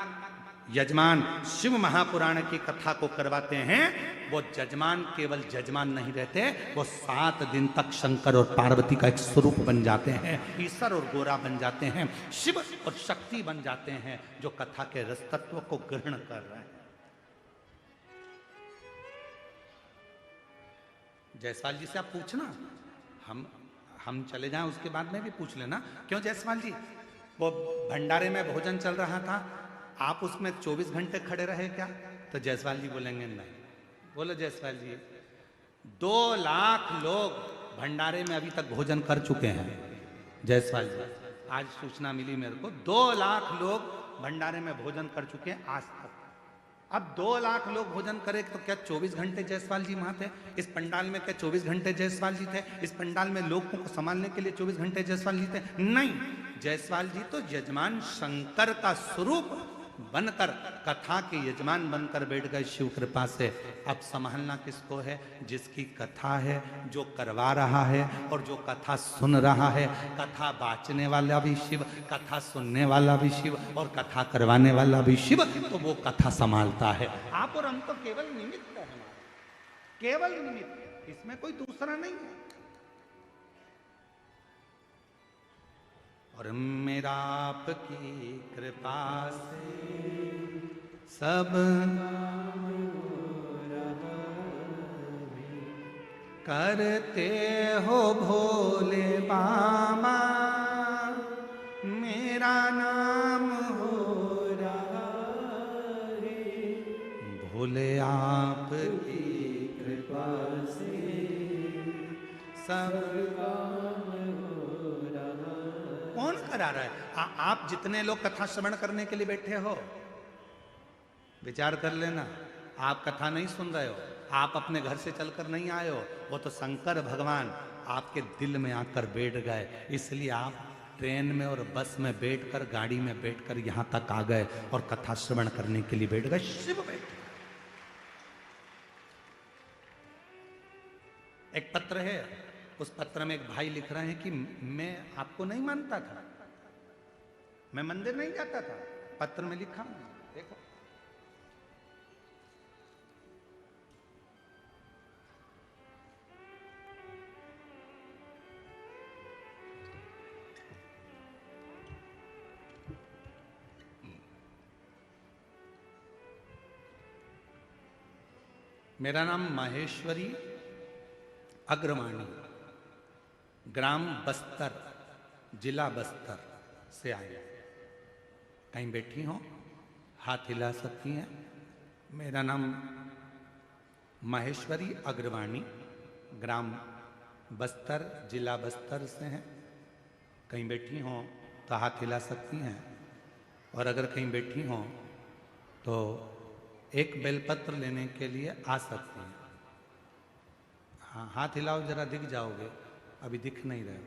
Speaker 1: यजमान शिव महापुराण की कथा को करवाते हैं। वो यजमान केवल यजमान नहीं रहते, वो 7 दिन तक शंकर और पार्वती का एक स्वरूप बन जाते हैं, ईश्वर और गोरा बन जाते हैं, शिव और शक्ति बन जाते हैं, जो कथा के रस तत्व को ग्रहण कर रहे हैं। जायसवाल जी से आप पूछना, हम चले जाएं उसके बाद में भी पूछ लेना। क्यों जायसवाल जी? वो भंडारे में भोजन चल रहा था, आप उसमें 24 घंटे खड़े रहे क्या? तो जायसवाल जी बोलेंगे नहीं। बोलो जायसवाल जी, 2 लाख लोग भंडारे में अभी तक भोजन कर चुके हैं। जायसवाल जी, आज सूचना मिली मेरे को, 2 लाख लोग भंडारे में भोजन कर चुके हैं आज तक। अब 2 लाख लोग भोजन करे तो क्या 24 घंटे जायसवाल जी वहां थे? इस पंडाल में क्या 24 घंटे जायसवाल जी थे? इस पंडाल में लोगों को संभालने के लिए 24 घंटे जायसवाल जी थे? नहीं, जायसवाल जी तो यजमान शंकर का स्वरूप बनकर, कथा के यजमान बनकर बैठ गए शिव कृपा से। अब संभालना किसको है? जिसकी कथा है, जो करवा रहा है और जो कथा सुन रहा है। कथा बाँचने वाला भी शिव, कथा सुनने वाला भी शिव और कथा करवाने वाला भी शिव, तो वो कथा संभालता है। आप और हम तो केवल निमित्त है, हमारे केवल निमित्त, इसमें कोई दूसरा नहीं है। और मेरा आपकी कृपा से सब करते हो भोले बाबा, मेरा नाम हो रहा रे। भोले आपकी कृपा से सब कौन करा रहा है? आप जितने लोग कथा श्रवण करने के लिए बैठे हो, विचार कर लेना, आप कथा नहीं सुन रहे हो, आप अपने घर से चलकर नहीं आए हो, वो तो शंकर भगवान आपके दिल में आकर बैठ गए। इसलिए आप ट्रेन में और बस में बैठकर, गाड़ी में बैठकर यहां तक आ गए और कथा श्रवण करने के लिए बैठ गए। शिव बैठ। एक पत्र है, उस पत्र में एक भाई लिख रहे हैं कि मैं आपको नहीं मानता था, मैं मंदिर नहीं जाता था। पत्र में लिखा, देखो, मेरा नाम माहेश्वरी अग्रवाणी, ग्राम बस्तर, जिला बस्तर से आया। कहीं बैठी हो, हाथ हिला सकती हैं। मेरा नाम माहेश्वरी अग्रवाणी, ग्राम बस्तर, जिला बस्तर से है। कहीं बैठी हो तो हाथ हिला सकती हैं। और अगर कहीं बैठी हो तो एक बेलपत्र लेने के लिए आ सकती हैं। हाँ, हाथ हिलाओ, जरा दिख जाओगे, अभी दिख नहीं रहे।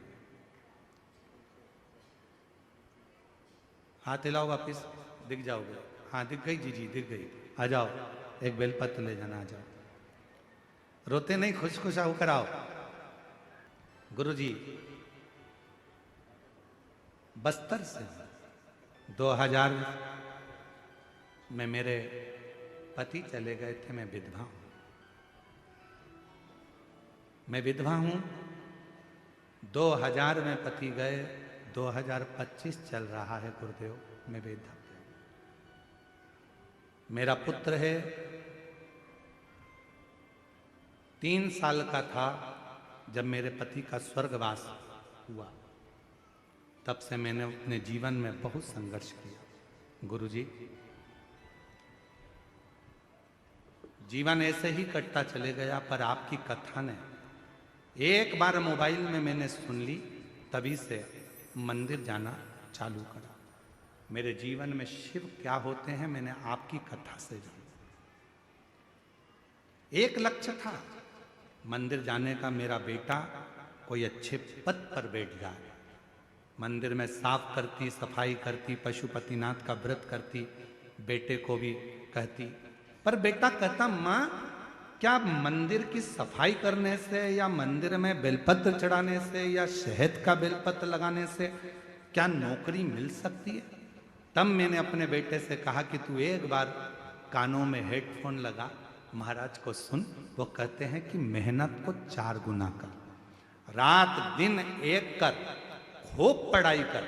Speaker 1: हाथ हिलाओ, वापिस दिख जाओगे। हाँ, दिख गई जी, दिख गई। आ जाओ, एक बेलपत्र ले जाना, आ जाओ। रोते नहीं, खुश खुश होकर आओ। गुरु जी बस्तर से 2000 में मेरे पति चले गए थे। मैं विधवा हूं, मैं विधवा हूं। 2000 में पति गए, 2025 चल रहा है गुरुदेव, मैं विधवा। मेरा पुत्र है, 3 साल का था जब मेरे पति का स्वर्गवास हुआ। तब से मैंने अपने जीवन में बहुत संघर्ष किया। गुरुजी, जीवन ऐसे ही कटता चले गया, पर आपकी कथा ने एक बार मोबाइल में मैंने सुन ली, तभी से मंदिर जाना चालू करा। मेरे जीवन में शिव क्या होते हैं मैंने आपकी कथा से जाना। एक लक्ष्य था मंदिर जाने का, मेरा बेटा कोई अच्छे पद पर बैठ जाए। मंदिर में साफ करती, सफाई करती, पशुपतिनाथ का व्रत करती, बेटे को भी कहती। पर बेटा कहता, माँ क्या मंदिर की सफाई करने से या मंदिर में बेलपत्र चढ़ाने से या शहद का बेलपत्र लगाने से क्या नौकरी मिल सकती है? तब मैंने अपने बेटे से कहा कि तू एक बार कानों में हेडफोन लगा, महाराज को सुन। वो कहते हैं कि मेहनत को 4 गुना कर, रात दिन एक कर, खूब पढ़ाई कर।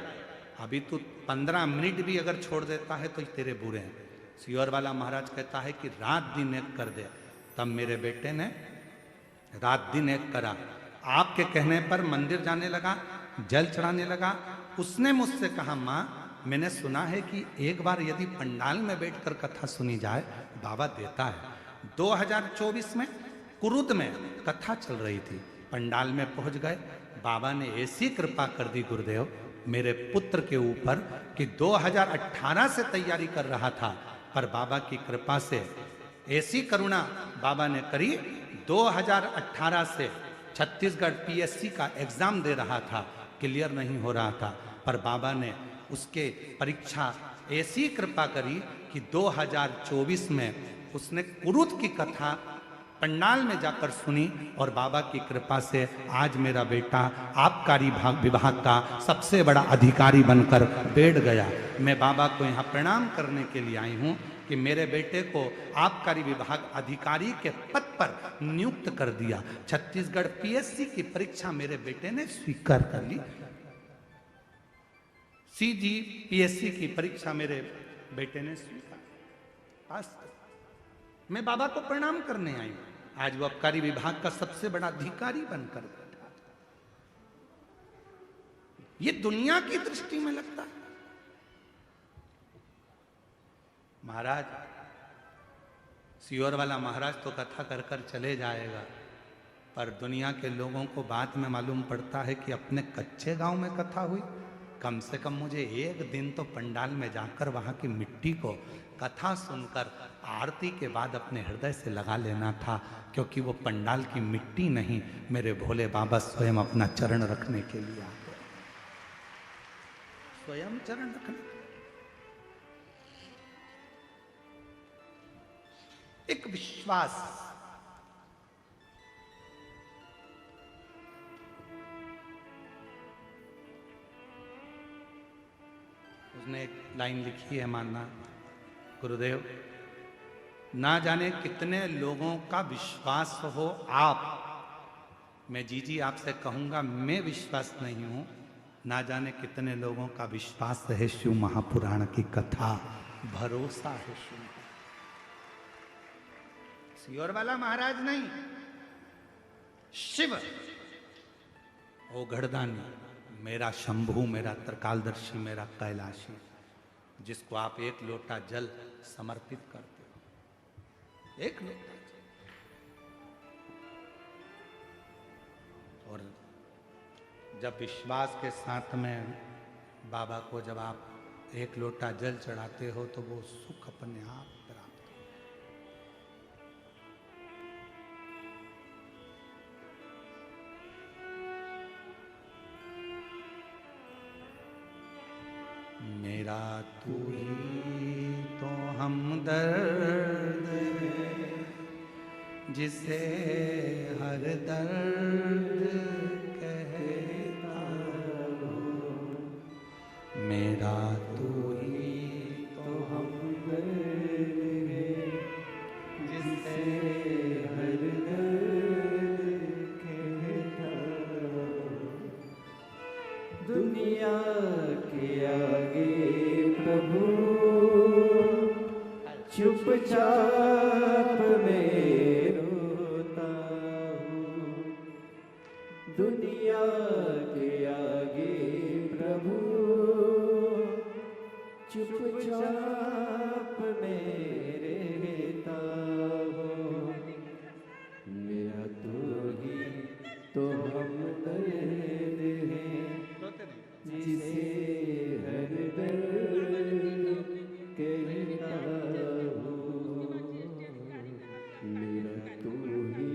Speaker 1: अभी तू 15 मिनट भी अगर छोड़ देता है तो तेरे बुरे हैं। सियोर वाला महाराज कहता है कि रात दिन एक कर दे। तब मेरे बेटे ने रात दिन एक करा। आपके कहने पर मंदिर जाने लगा, जल चढ़ाने लगा। उसने मुझसे कहा, माँ मैंने सुना है कि एक बार यदि पंडाल में बैठकर कथा सुनी जाए, बाबा देता है। 2024 में कुरुद में कथा चल रही थी, पंडाल में पहुंच गए। बाबा ने ऐसी कृपा कर दी गुरुदेव मेरे पुत्र के ऊपर कि 2018 से तैयारी कर रहा था, पर बाबा की कृपा से ऐसी करुणा बाबा ने करी। 2018 से छत्तीसगढ़ पीएससी का एग्जाम दे रहा था, क्लियर नहीं हो रहा था, पर बाबा ने उसके परीक्षा ऐसी कृपा करी कि 2024 में उसने कुरुत की कथा पंडाल में जाकर सुनी और बाबा की कृपा से आज मेरा बेटा आबकारी विभाग का सबसे बड़ा अधिकारी बनकर बैठ गया। मैं बाबा को यहाँ प्रणाम करने के लिए आई हूँ कि मेरे बेटे को आबकारी विभाग अधिकारी के पद पर नियुक्त कर दिया। छत्तीसगढ़ पीएससी की परीक्षा मेरे बेटे ने स्वीकार कर ली। सीजी पीएससी की परीक्षा मेरे बेटे ने स्वीकार पास। मैं बाबा को प्रणाम करने आई हूं। आज वो आबकारी विभाग का सबसे बड़ा अधिकारी बनकर बैठा। ये दुनिया की दृष्टि में लगता है। महाराज सियोर वाला महाराज तो कथा कर कर चले जाएगा, पर दुनिया के लोगों को बाद में मालूम पड़ता है कि अपने कच्चे गांव में कथा हुई। कम से कम मुझे एक दिन तो पंडाल में जाकर वहां की मिट्टी को कथा सुनकर आरती के बाद अपने हृदय से लगा लेना था, क्योंकि वो पंडाल की मिट्टी नहीं, मेरे भोले बाबा स्वयं अपना चरण रखने के लिए आते, स्वयं चरण रखने। एक विश्वास, उसने एक लाइन लिखी है, मानना गुरुदेव, ना जाने कितने लोगों का विश्वास हो आप, मैं जी आपसे कहूंगा मैं विश्वास नहीं हूं, ना जाने कितने लोगों का विश्वास है शिव महापुराण की कथा, भरोसा है शिव। सियोर वाला महाराज नहीं, शिव ओ गढ़दानी, मेरा शंभू, मेरा त्रिकालदर्शी, मेरा कैलाशी, जिसको आप एक लोटा जल समर्पित करते हो, एक लोटा जल। और जब विश्वास के साथ में बाबा को जब आप एक लोटा जल चढ़ाते हो तो वो सुख अपने आप प्राप्त हो। मेरा तू ही तो हमदर्द है, जिसे हर दर्द कहता हूँ। मेरा तू ही तो हमदर्द है, जिसे हर दर्द कहता हूँ। दुनिया के आगे प्रभु चुपचाप में रोता हूँ। दुनिया के आगे प्रभु चुपचाप में रहता हूँ। मेरा तो ही तो हमदर्द है, जिसे हर दर्द कहता हूँ। मेरा तू ही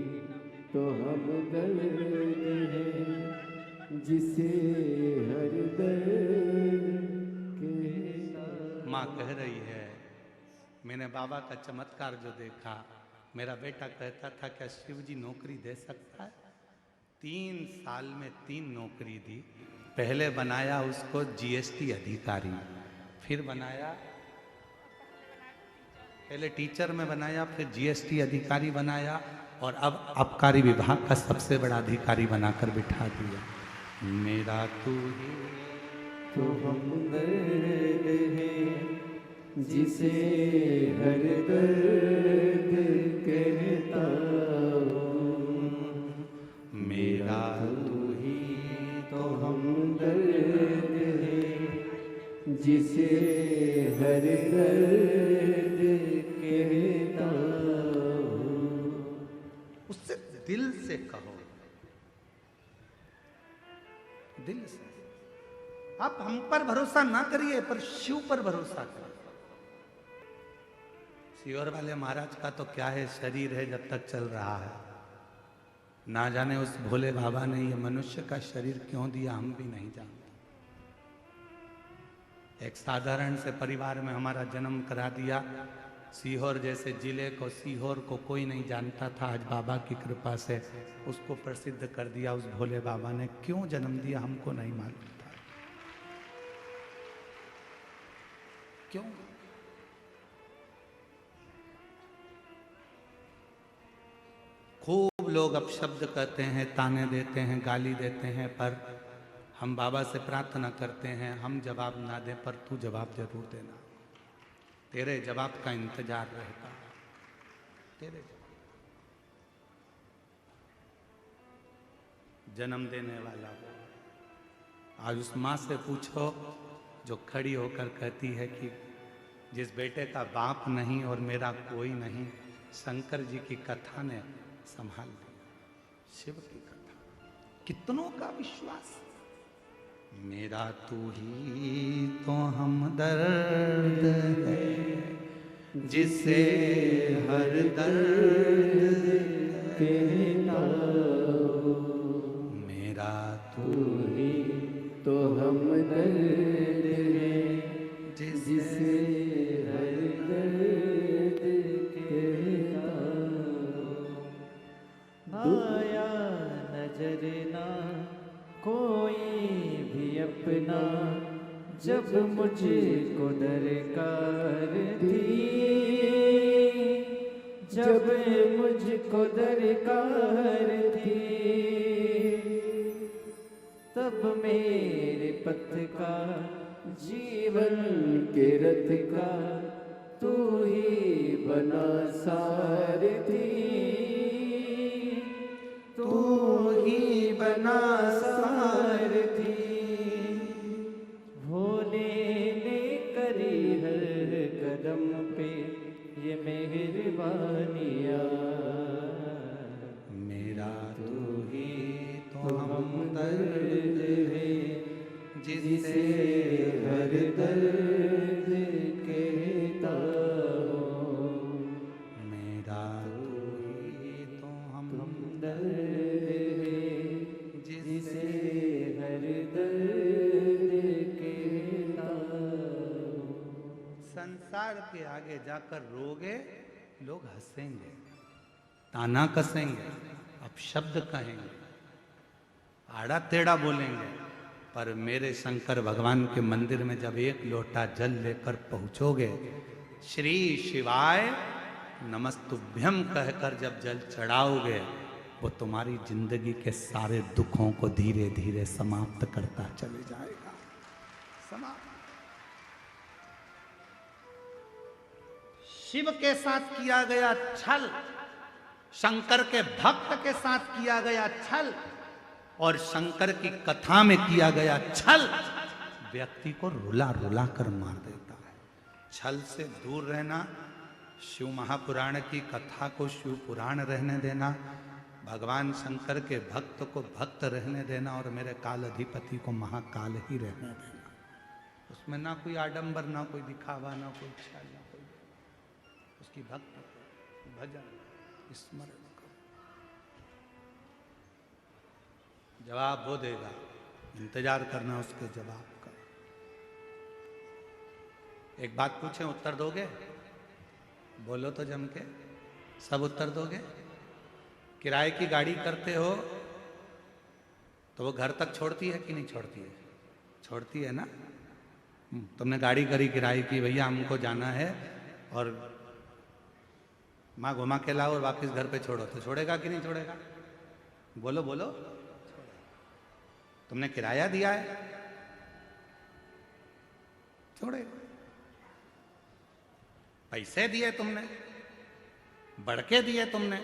Speaker 1: तो हमदर्द है, जिसे हर दर्द कहता। माँ कह रही है, मैंने बाबा का चमत्कार जो देखा, मेरा बेटा कहता था क्या शिव जी नौकरी दे सकता है? 3 साल में 3 नौकरी दी। पहले बनाया उसको जीएसटी अधिकारी, फिर बनाया, पहले टीचर में बनाया, फिर जीएसटी अधिकारी बनाया, और अब आबकारी विभाग का सबसे बड़ा अधिकारी बनाकर बिठा दिया। मेरा तू ही तो हमदर्द है, जिसे हर दर्द कहता हूँ। मेरा तू ही तो हमदर्द है, जिसे हर दर्द कहता हूँ। उससे दिल से कहो, दिल से। आप हम पर भरोसा ना करिए, पर शिव पर भरोसा करिए। सियोर वाले महाराज का तो क्या है, शरीर है जब तक चल रहा है। ना जाने उस भोले बाबा ने ये मनुष्य का शरीर क्यों दिया, हम भी नहीं जानते। एक साधारण से परिवार में हमारा जन्म करा दिया। सीहोर जैसे जिले को, सीहोर को कोई नहीं जानता था, आज बाबा की कृपा से उसको प्रसिद्ध कर दिया उस भोले बाबा ने। क्यों जन्म दिया हमको नहीं मालूम था, क्यों। खूब लोग अपशब्द कहते हैं, ताने देते हैं, गाली देते हैं, पर हम बाबा से प्रार्थना करते हैं हम जवाब ना दें पर तू जवाब जरूर देना। तेरे जवाब का इंतजार रहता है, तेरे जन्म देने वाला वो। आज उस माँ से पूछो जो खड़ी होकर कहती है कि जिस बेटे का बाप नहीं और मेरा कोई नहीं, शंकर जी की कथा ने संभाल लिया। शिव की कथा, कितनों का विश्वास। मेरा तू ही तो हमदर्द है जिसे हर दर्द कहना, मेरा तू ही
Speaker 2: तो हमदर्द है जिसे हर दर्द कहना। आया नजर ना कोई भी अपना जब मुझको दरकार थी, जब मुझको दरकार थी, तब मेरे पथ का जीवन के रथ का तू ही बना सारथी, तू ही बना सारथी। भोले ने करी हर कदम पे ये मेहरबानियाँ,
Speaker 1: मेरा तू ही तो हमदर्द है जिसे
Speaker 2: हर दर्द कहता हूँ।
Speaker 1: मेरा तू ही तो
Speaker 2: हमदर्द है जिसे हर दर्द कहता हूँ।
Speaker 1: संसार के आगे जाकर रोगे, लोग हंसेंगे, ताना कसेंगे, अपशब्द कहेंगे, आड़ा टेढ़ा बोलेंगे, पर मेरे शंकर भगवान के मंदिर में जब एक लोटा जल लेकर पहुंचोगे, श्री शिवाय नमस्तुभ्यम कहकर जब जल चढ़ाओगे, वो तुम्हारी जिंदगी के सारे दुखों को धीरे धीरे समाप्त करता चले जाएगा। समाप्त। शिव के साथ किया गया छल, शंकर के भक्त के साथ किया गया छल और शंकर की कथा में किया गया छल व्यक्ति को रुला रुला कर मार देता है। छल से दूर रहना, शिव महापुराण की कथा को शिव पुराण रहने देना, भगवान शंकर के भक्त को भक्त रहने देना और मेरे काल अधिपति को महाकाल ही रहने देना। उसमें ना कोई आडंबर, ना कोई दिखावा, ना कोई छल, ना कोई, उसकी भक्ति, भजन, स्मरण करो। जवाब वो देगा, इंतजार करना उसके जवाब का। एक बात पूछें, उत्तर दोगे? बोलो तो जम के, सब उत्तर दोगे? किराए की गाड़ी करते हो तो वो घर तक छोड़ती है कि नहीं छोड़ती है? छोड़ती है ना। तुमने गाड़ी करी किराए की, भैया हमको जाना है और माँ घुमा के लाओ और वापस घर पे छोड़ो, तो छोड़ेगा कि नहीं छोड़ेगा? बोलो बोलो। तुमने किराया दिया है, छोड़ेगा। पैसे दिए तुमने, बढ़के दिए तुमने,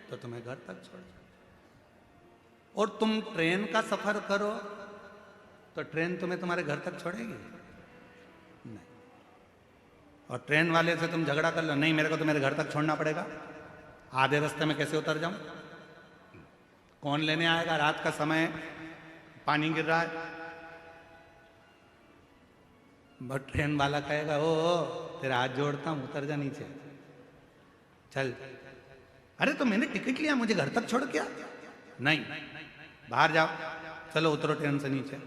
Speaker 1: तो तुम्हें घर तक छोड़ जाए। और तुम ट्रेन का सफर करो तो ट्रेन तुम्हें तुम्हारे घर तक छोड़ेगी? नहीं। और ट्रेन वाले से तुम झगड़ा कर लो, नहीं मेरे को तो मेरे घर तक छोड़ना पड़ेगा, आधे रास्ते में कैसे उतर जाऊं? कौन लेने आएगा? रात का समय, पानी गिर रहा है, बट ट्रेन वाला कहेगा ओ तेरा हाथ जोड़ता हूं, उतर जा नीचे, चल। अरे तो मैंने टिकट लिया, मुझे घर तक छोड़ क्या? नहीं, बाहर जाओ, चलो उतरो ट्रेन से नीचे।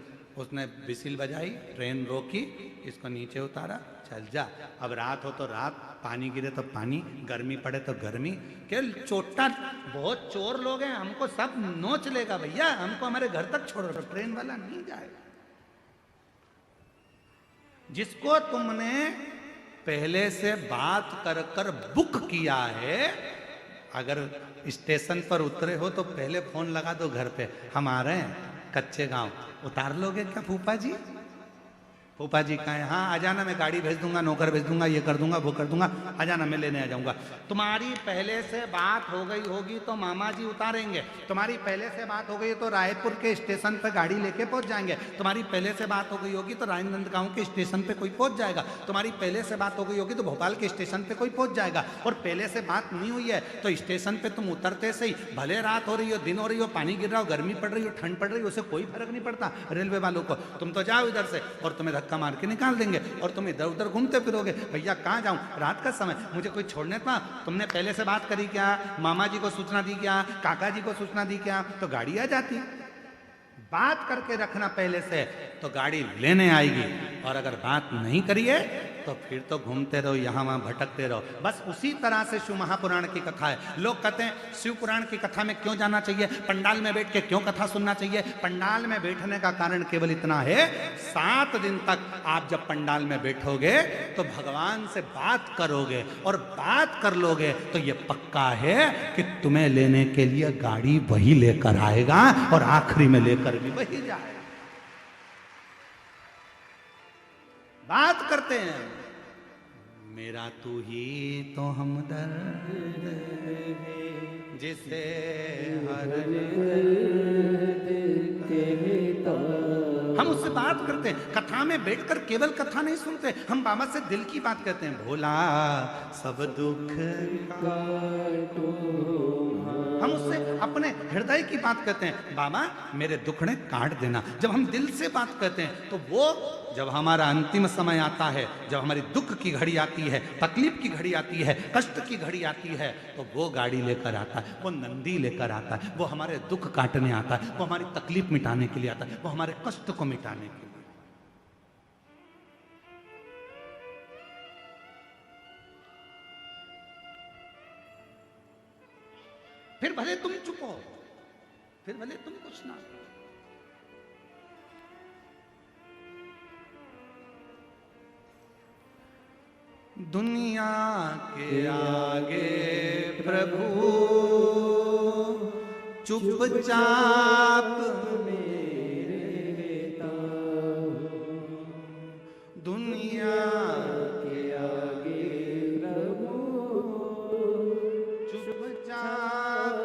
Speaker 1: उसने बिसिल बजाई, ट्रेन रोकी, इसको नीचे उतारा, चल जा। अब रात हो तो रात, पानी गिरे तो पानी, गर्मी पड़े तो गर्मी। क्या चोटा, बहुत चोर लोग हैं, हमको सब नोच लेगा भैया, हमको हमारे घर तक छोड़ो, तो ट्रेन वाला नहीं जाएगा। जिसको तुमने पहले से बात कर कर बुक किया है, अगर स्टेशन पर उतरे हो तो पहले फोन लगा दो घर पे, हम आ रहे हैं कच्चे गांव, उतार लोगे क्या फूफा जी? फूफा जी कहें हाँ आ जाना, मैं गाड़ी भेज दूंगा, नौकर भेज दूंगा, ये कर दूंगा, वो कर दूंगा, आ जाना, मैं लेने आ जाऊंगा। तुम्हारी पहले से बात हो गई होगी तो मामा जी उतारेंगे, तुम्हारी पहले से बात हो गई तो रायपुर के स्टेशन पे गाड़ी लेके पहुंच जाएंगे, तुम्हारी पहले से बात हो गई होगी तो राजनांदगांव के स्टेशन पे कोई पहुंच जाएगा, तुम्हारी पहले से बात हो गई होगी तो भोपाल के स्टेशन पे कोई पहुंच जाएगा। और पहले से बात नहीं हुई है तो स्टेशन पे तुम उतरते से ही, भले रात हो रही हो, दिन हो रही हो, पानी गिर रहा हो, गर्मी पड़ रही हो, ठंड पड़ रही हो, उससे कोई फर्क नहीं पड़ता रेलवे वालों को। तुम तो जाओ इधर से और तुम्हें धक्का मार के निकाल देंगे और तुम इधर उधर घूमते फिरोगे। भैया कहाँ जाऊं, रात का समय, मुझे कोई छोड़ने था? तुमने पहले से बात करी क्या? मामा जी को सूचना दी क्या? काका जी को सूचना दी क्या? तो गाड़ी आ जाती। बात करके रखना पहले से तो गाड़ी लेने आएगी, और अगर बात नहीं करिए तो फिर तो घूमते रहो, यहाँ वहाँ भटकते रहो। बस उसी तरह से शिव महापुराण की कथा है। लोग कहते हैं शिव पुराण की कथा में क्यों जाना चाहिए, पंडाल में बैठ के क्यों कथा सुनना चाहिए? पंडाल में बैठने का कारण केवल इतना है, 7 दिन तक आप जब पंडाल में बैठोगे तो भगवान से बात करोगे, और बात कर लोगे तो ये पक्का है कि तुम्हें लेने के लिए गाड़ी वही लेकर आएगा और आखिरी में लेकर भी वही जाएगा। बात करते हैं, मेरा तू ही तो हमदर्द है जिसे हर हम उससे बात करते हैं। कथा में बैठकर केवल कथा नहीं सुनते, हम बाबा से दिल की बात करते हैं। भोला सब दुख हम उससे अपने हृदय की बात करते हैं, बाबा मेरे दुखड़े काट देना। जब हम दिल से बात करते हैं तो वो, जब हमारा अंतिम समय आता है, जब हमारी दुख की घड़ी आती है, तकलीफ की घड़ी आती है, कष्ट की घड़ी आती है, तो वो गाड़ी लेकर आता है, वो नंदी लेकर आता है, वो हमारे दुख काटने आता है, वो हमारी तकलीफ मिटाने के लिए आता है, वो हमारे कष्ट को मिटाने के लिए। फिर भले तुम चुप हो, फिर भले तुम कुछ ना। दुनिया के आगे प्रभु चुपचाप मेरे दुनिया के आगे प्रभु चुपचाप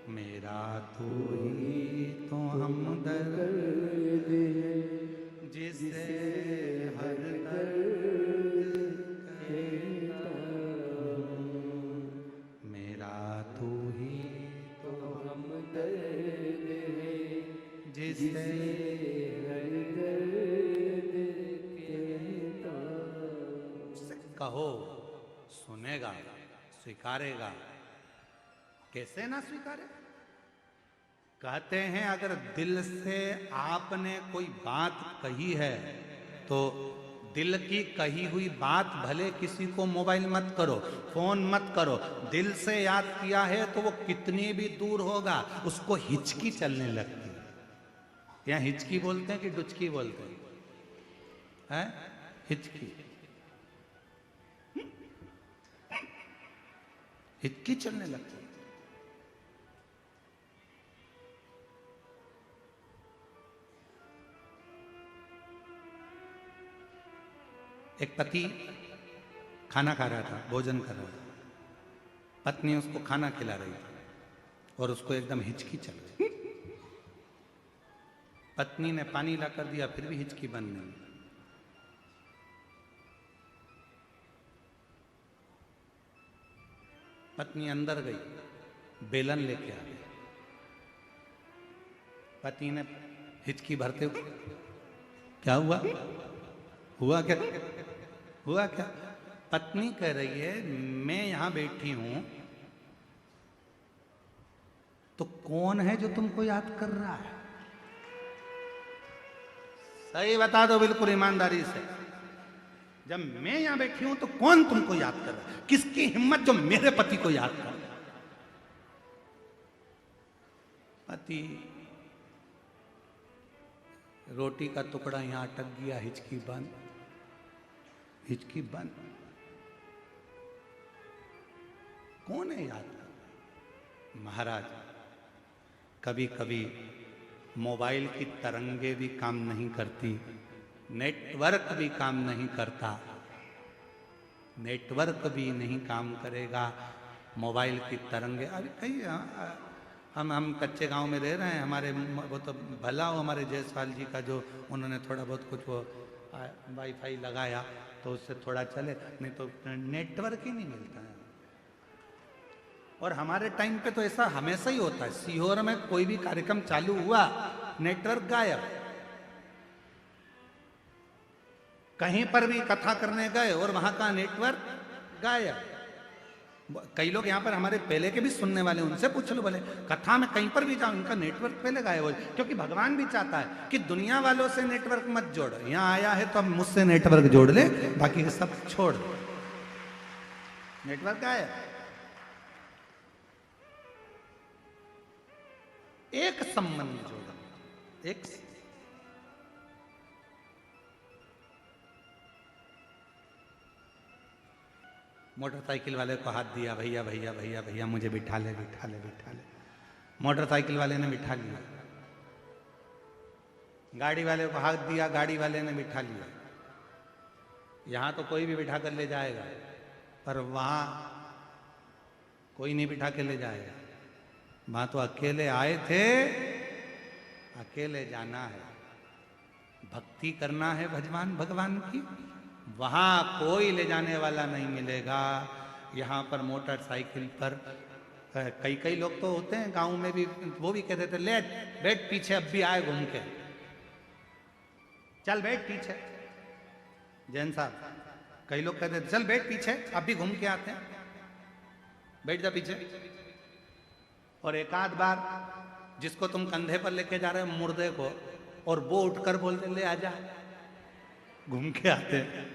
Speaker 1: मेरा तू ही तो हमदर्द है जिसे हर दर्द कहता हूँ। मेरा तू ही तो हमदर्द है जिसे हर दर्द कहता हूँ। कहो सुनेगा, स्वीकारेगा। कैसे ना स्वीकारे? कहते हैं अगर दिल से आपने कोई बात कही है तो दिल की कही हुई बात भले किसी को मोबाइल मत करो, फोन मत करो, दिल से याद किया है तो वो कितनी भी दूर होगा उसको हिचकी चलने लगती है। यहाँ हिचकी बोलते हैं कि डुचकी बोलते हैं? हिचकी, हिचकी चलने लगती है। एक पति खाना खा रहा था, भोजन कर रहा था, पत्नी उसको खाना खिला रही थी और उसको एकदम हिचकी चल रही। पत्नी ने पानी ला कर दिया, फिर भी हिचकी बंद नहीं। पत्नी अंदर गई, बेलन लेके आ गई। पति ने हिचकी भरते हुए, क्या हुआ? हुआ क्या? हुआ क्या? पत्नी कह रही है मैं यहां बैठी हूं, तो कौन है जो तुमको याद कर रहा है? सही बता दो बिल्कुल ईमानदारी से। जब मैं यहां बैठी हूं तो कौन तुमको याद कर रहा है? किसकी हिम्मत जो मेरे पति को याद कर रहा है? पति रोटी का टुकड़ा यहां अटक गया, हिचकी बंद, हिचकी बंद। कौन है याद? महाराज, कभी कभी मोबाइल की तरंगे भी काम नहीं करती, नेटवर्क भी काम नहीं करता, नेटवर्क भी नहीं काम करेगा, मोबाइल की तरंगे। अभी कई हम कच्चे गांव में रह रहे हैं, हमारे वो तो भला हो हमारे जयसवाल जी का, जो उन्होंने थोड़ा बहुत कुछ वो वाईफाई लगाया तो उससे थोड़ा चले, नहीं तो नेटवर्क ही नहीं मिलता है। और हमारे टाइम पे तो ऐसा हमेशा ही होता है, सीहोर में कोई भी कार्यक्रम चालू हुआ नेटवर्क गायब, कहीं पर भी कथा करने गए और वहां का नेटवर्क गायब। कई लोग यहाँ पर हमारे पहले के भी सुनने वाले, उनसे पूछ लो, बोले कथा में कहीं पर भी जाओ उनका नेटवर्क पहले गायब हो, क्योंकि भगवान भी चाहता है कि दुनिया वालों से नेटवर्क मत जोड़, यहाँ आया है तो अब मुझसे नेटवर्क जोड़ ले, बाकी सब छोड़, नेटवर्क गायब। एक संबंध जोड़ा, एक मोटरसाइकिल वाले को हाथ दिया, भैया भैया भैया भैया मुझे बिठा ले बिठा ले बिठा ले। मोटरसाइकिल वाले ने बिठा लिया। गाड़ी वाले को हाथ दिया, गाड़ी वाले ने बिठा लिया। यहां तो कोई भी बिठा कर ले जाएगा, पर वहां कोई नहीं बिठा के ले जाएगा। वहां तो अकेले आए थे, अकेले जाना है, भक्ति करना है भगवान की, वहां कोई ले जाने वाला नहीं मिलेगा। यहाँ पर मोटरसाइकिल पर कई लोग तो होते हैं गांव में भी, वो भी कहते थे ले बैठ पीछे, अब भी आए घूम के, चल बैठ पीछे। जैन साहब, कई लोग कहते थे चल बैठ पीछे, अब भी घूम के आते हैं, बैठ जा पीछे। और एक आध बार जिसको तुम कंधे पर लेके जा रहे हो मुर्दे को, और वो उठकर बोलते ले आजा, घूम के आते हैं,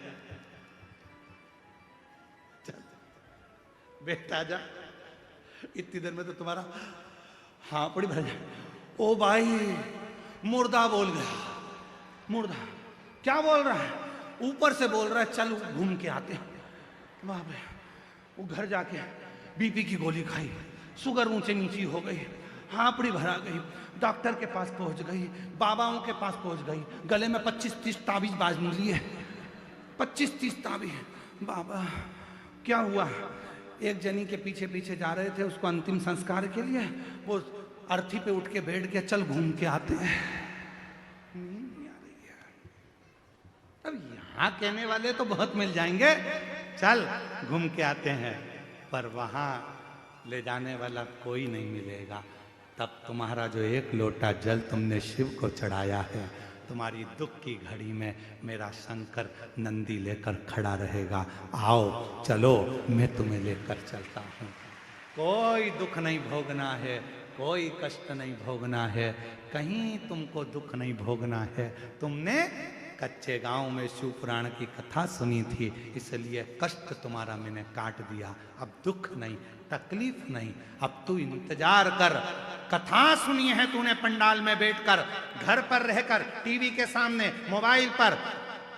Speaker 1: बैठ आजा, इतनी देर में तो तुम्हारा हाँ पड़ी भर जाए। ओ भाई मुर्दा बोल गया, मुर्दा क्या बोल रहा है? ऊपर से बोल रहा है चल घूम के आते हैं। वहां पे वो घर जाके बीपी की गोली खाई, शुगर ऊंचे नीची हो गई, हापड़ी भरा गई, डॉक्टर के पास पहुंच गई, बाबाओं के पास पहुंच गई, गले में 25-30 ताबीज बाज लिए, 25-30 ताबीज। बाबा क्या हुआ? एक जनी के पीछे पीछे जा रहे थे उसको अंतिम संस्कार के लिए, वो अर्थी पे उठ के बैठ गया, चल घूम के आते हैं। अब यहाँ कहने वाले तो बहुत मिल जाएंगे, चल घूम के आते हैं, पर वहां ले जाने वाला कोई नहीं मिलेगा। तब तुम्हारा जो एक लोटा जल तुमने शिव को चढ़ाया है, तुम्हारी दुख की घड़ी में मेरा शंकर नंदी लेकर खड़ा रहेगा। आओ चलो, मैं तुम्हें लेकर चलता हूँ। कोई दुख नहीं भोगना है, कोई कष्ट नहीं भोगना है, कहीं तुमको दुख नहीं भोगना है। तुमने कच्चे गांव में शिव पुराण की कथा सुनी थी, इसलिए कष्ट तुम्हारा मैंने काट दिया। अब दुख नहीं, तकलीफ नहीं, अब तू इंतजार कर। कथा सुनी है तूने पंडाल में बैठकर, घर पर रहकर, टीवी के सामने, मोबाइल पर,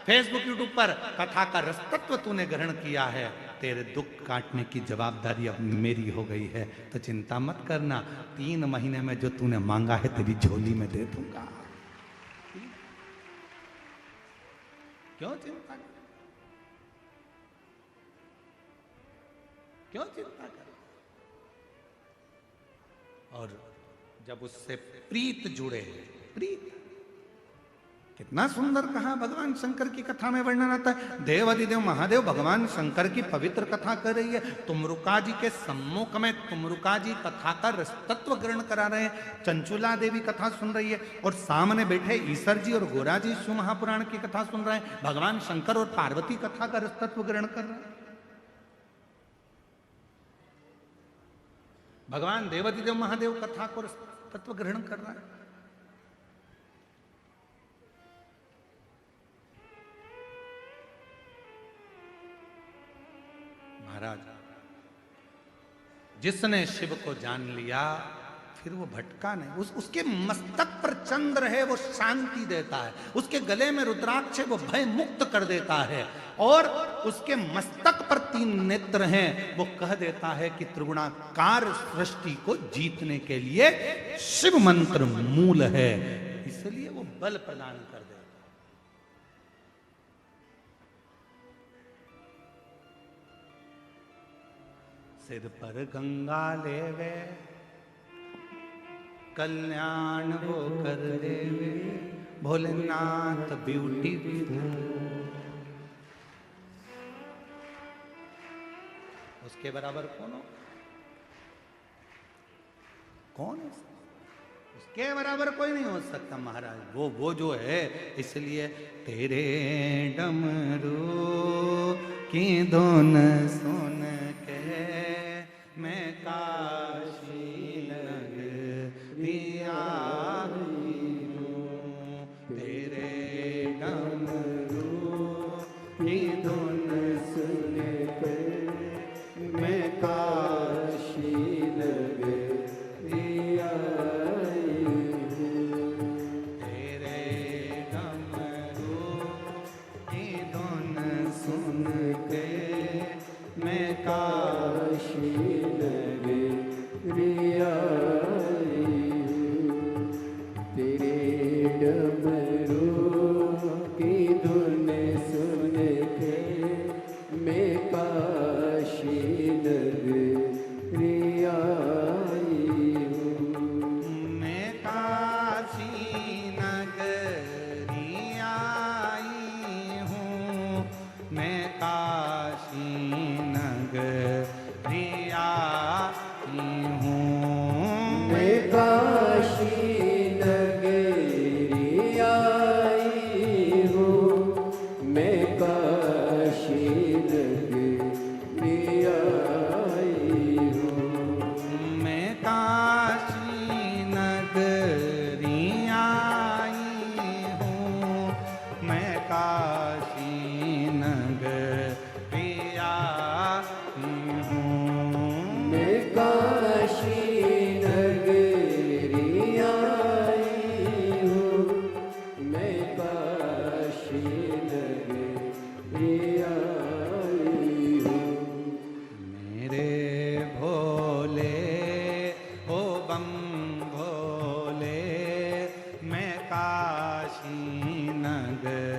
Speaker 1: फेसबुक यूट्यूब पर, कथा का रसतत्व तूने ग्रहण किया है। तेरे दुख काटने की जवाबदारी अब मेरी हो गई है, तो चिंता मत करना, 3 महीने में जो तूने मांगा है तेरी झोली में दे दूंगा। क्यों चिंता कर, क्यों चिंता कर? और जब उससे प्रीत जुड़े, प्रीत कितना सुंदर कहा भगवान शंकर की कथा में वर्णन आता है। देवाधिदेव महादेव भगवान शंकर की पवित्र कथा कर रही है, तुमरुका जी के सम्मुख में तुमरुका जी कथा का रसतत्व ग्रहण करा रहे हैं, चंचुला देवी कथा सुन रही है, और सामने बैठे ईश्वर जी और गोरा जी शिव महापुराण की कथा सुन रहे हैं, भगवान शंकर और पार्वती कथा का रसतत्व ग्रहण कर रहे हैं। भगवान देवाधिदेव महादेव कथा को तत्व ग्रहण कर रहा है। महाराज, जिसने शिव को जान लिया फिर वो भटका नहीं। उसके मस्तक पर चंद्र है, वो शांति देता है। उसके गले में रुद्राक्ष है, वो भय मुक्त कर देता है। और उसके मस्तक पर 3 नेत्र हैं, वो कह देता है कि त्रिगुणाकार सृष्टि को जीतने के लिए शिव मंत्र मूल है, इसलिए वो बल प्रदान कर देता है। सिर पर गंगा लेवे कल्याण वो कर देवे, भोलेनाथ ब्यूटीफुल। उसके बराबर कौन हो? कौन है? उसके बराबर कोई नहीं हो सकता महाराज। वो जो है, इसलिए तेरे डमरू की धुन सुन के मैं काशी नगरिया हूँ। तेरे डमरू की धुन सुन के मैं काशी नगरिया हूँ। तेरे डमरू की धुन सुन के मैं काशी नगरिया हूँ।
Speaker 2: तेरे डमरू की धुन सुन के मैं काशी नगरिया हूँ।
Speaker 1: मैं काशी नगरिया हूँ। मैं काशी नगरिया हूँ।
Speaker 2: मैं काशी नगरिया हूँ। मैं काशी नगरिया हूँ।
Speaker 1: मैं काशी नगरिया हूँ। मैं काशी नगरिया हूँ।
Speaker 2: मैं काशी नगरिया हूँ। मैं काशी नगरिया हूँ।
Speaker 1: मेरे भोले ओ बम भोले, मैं काशी नगरिया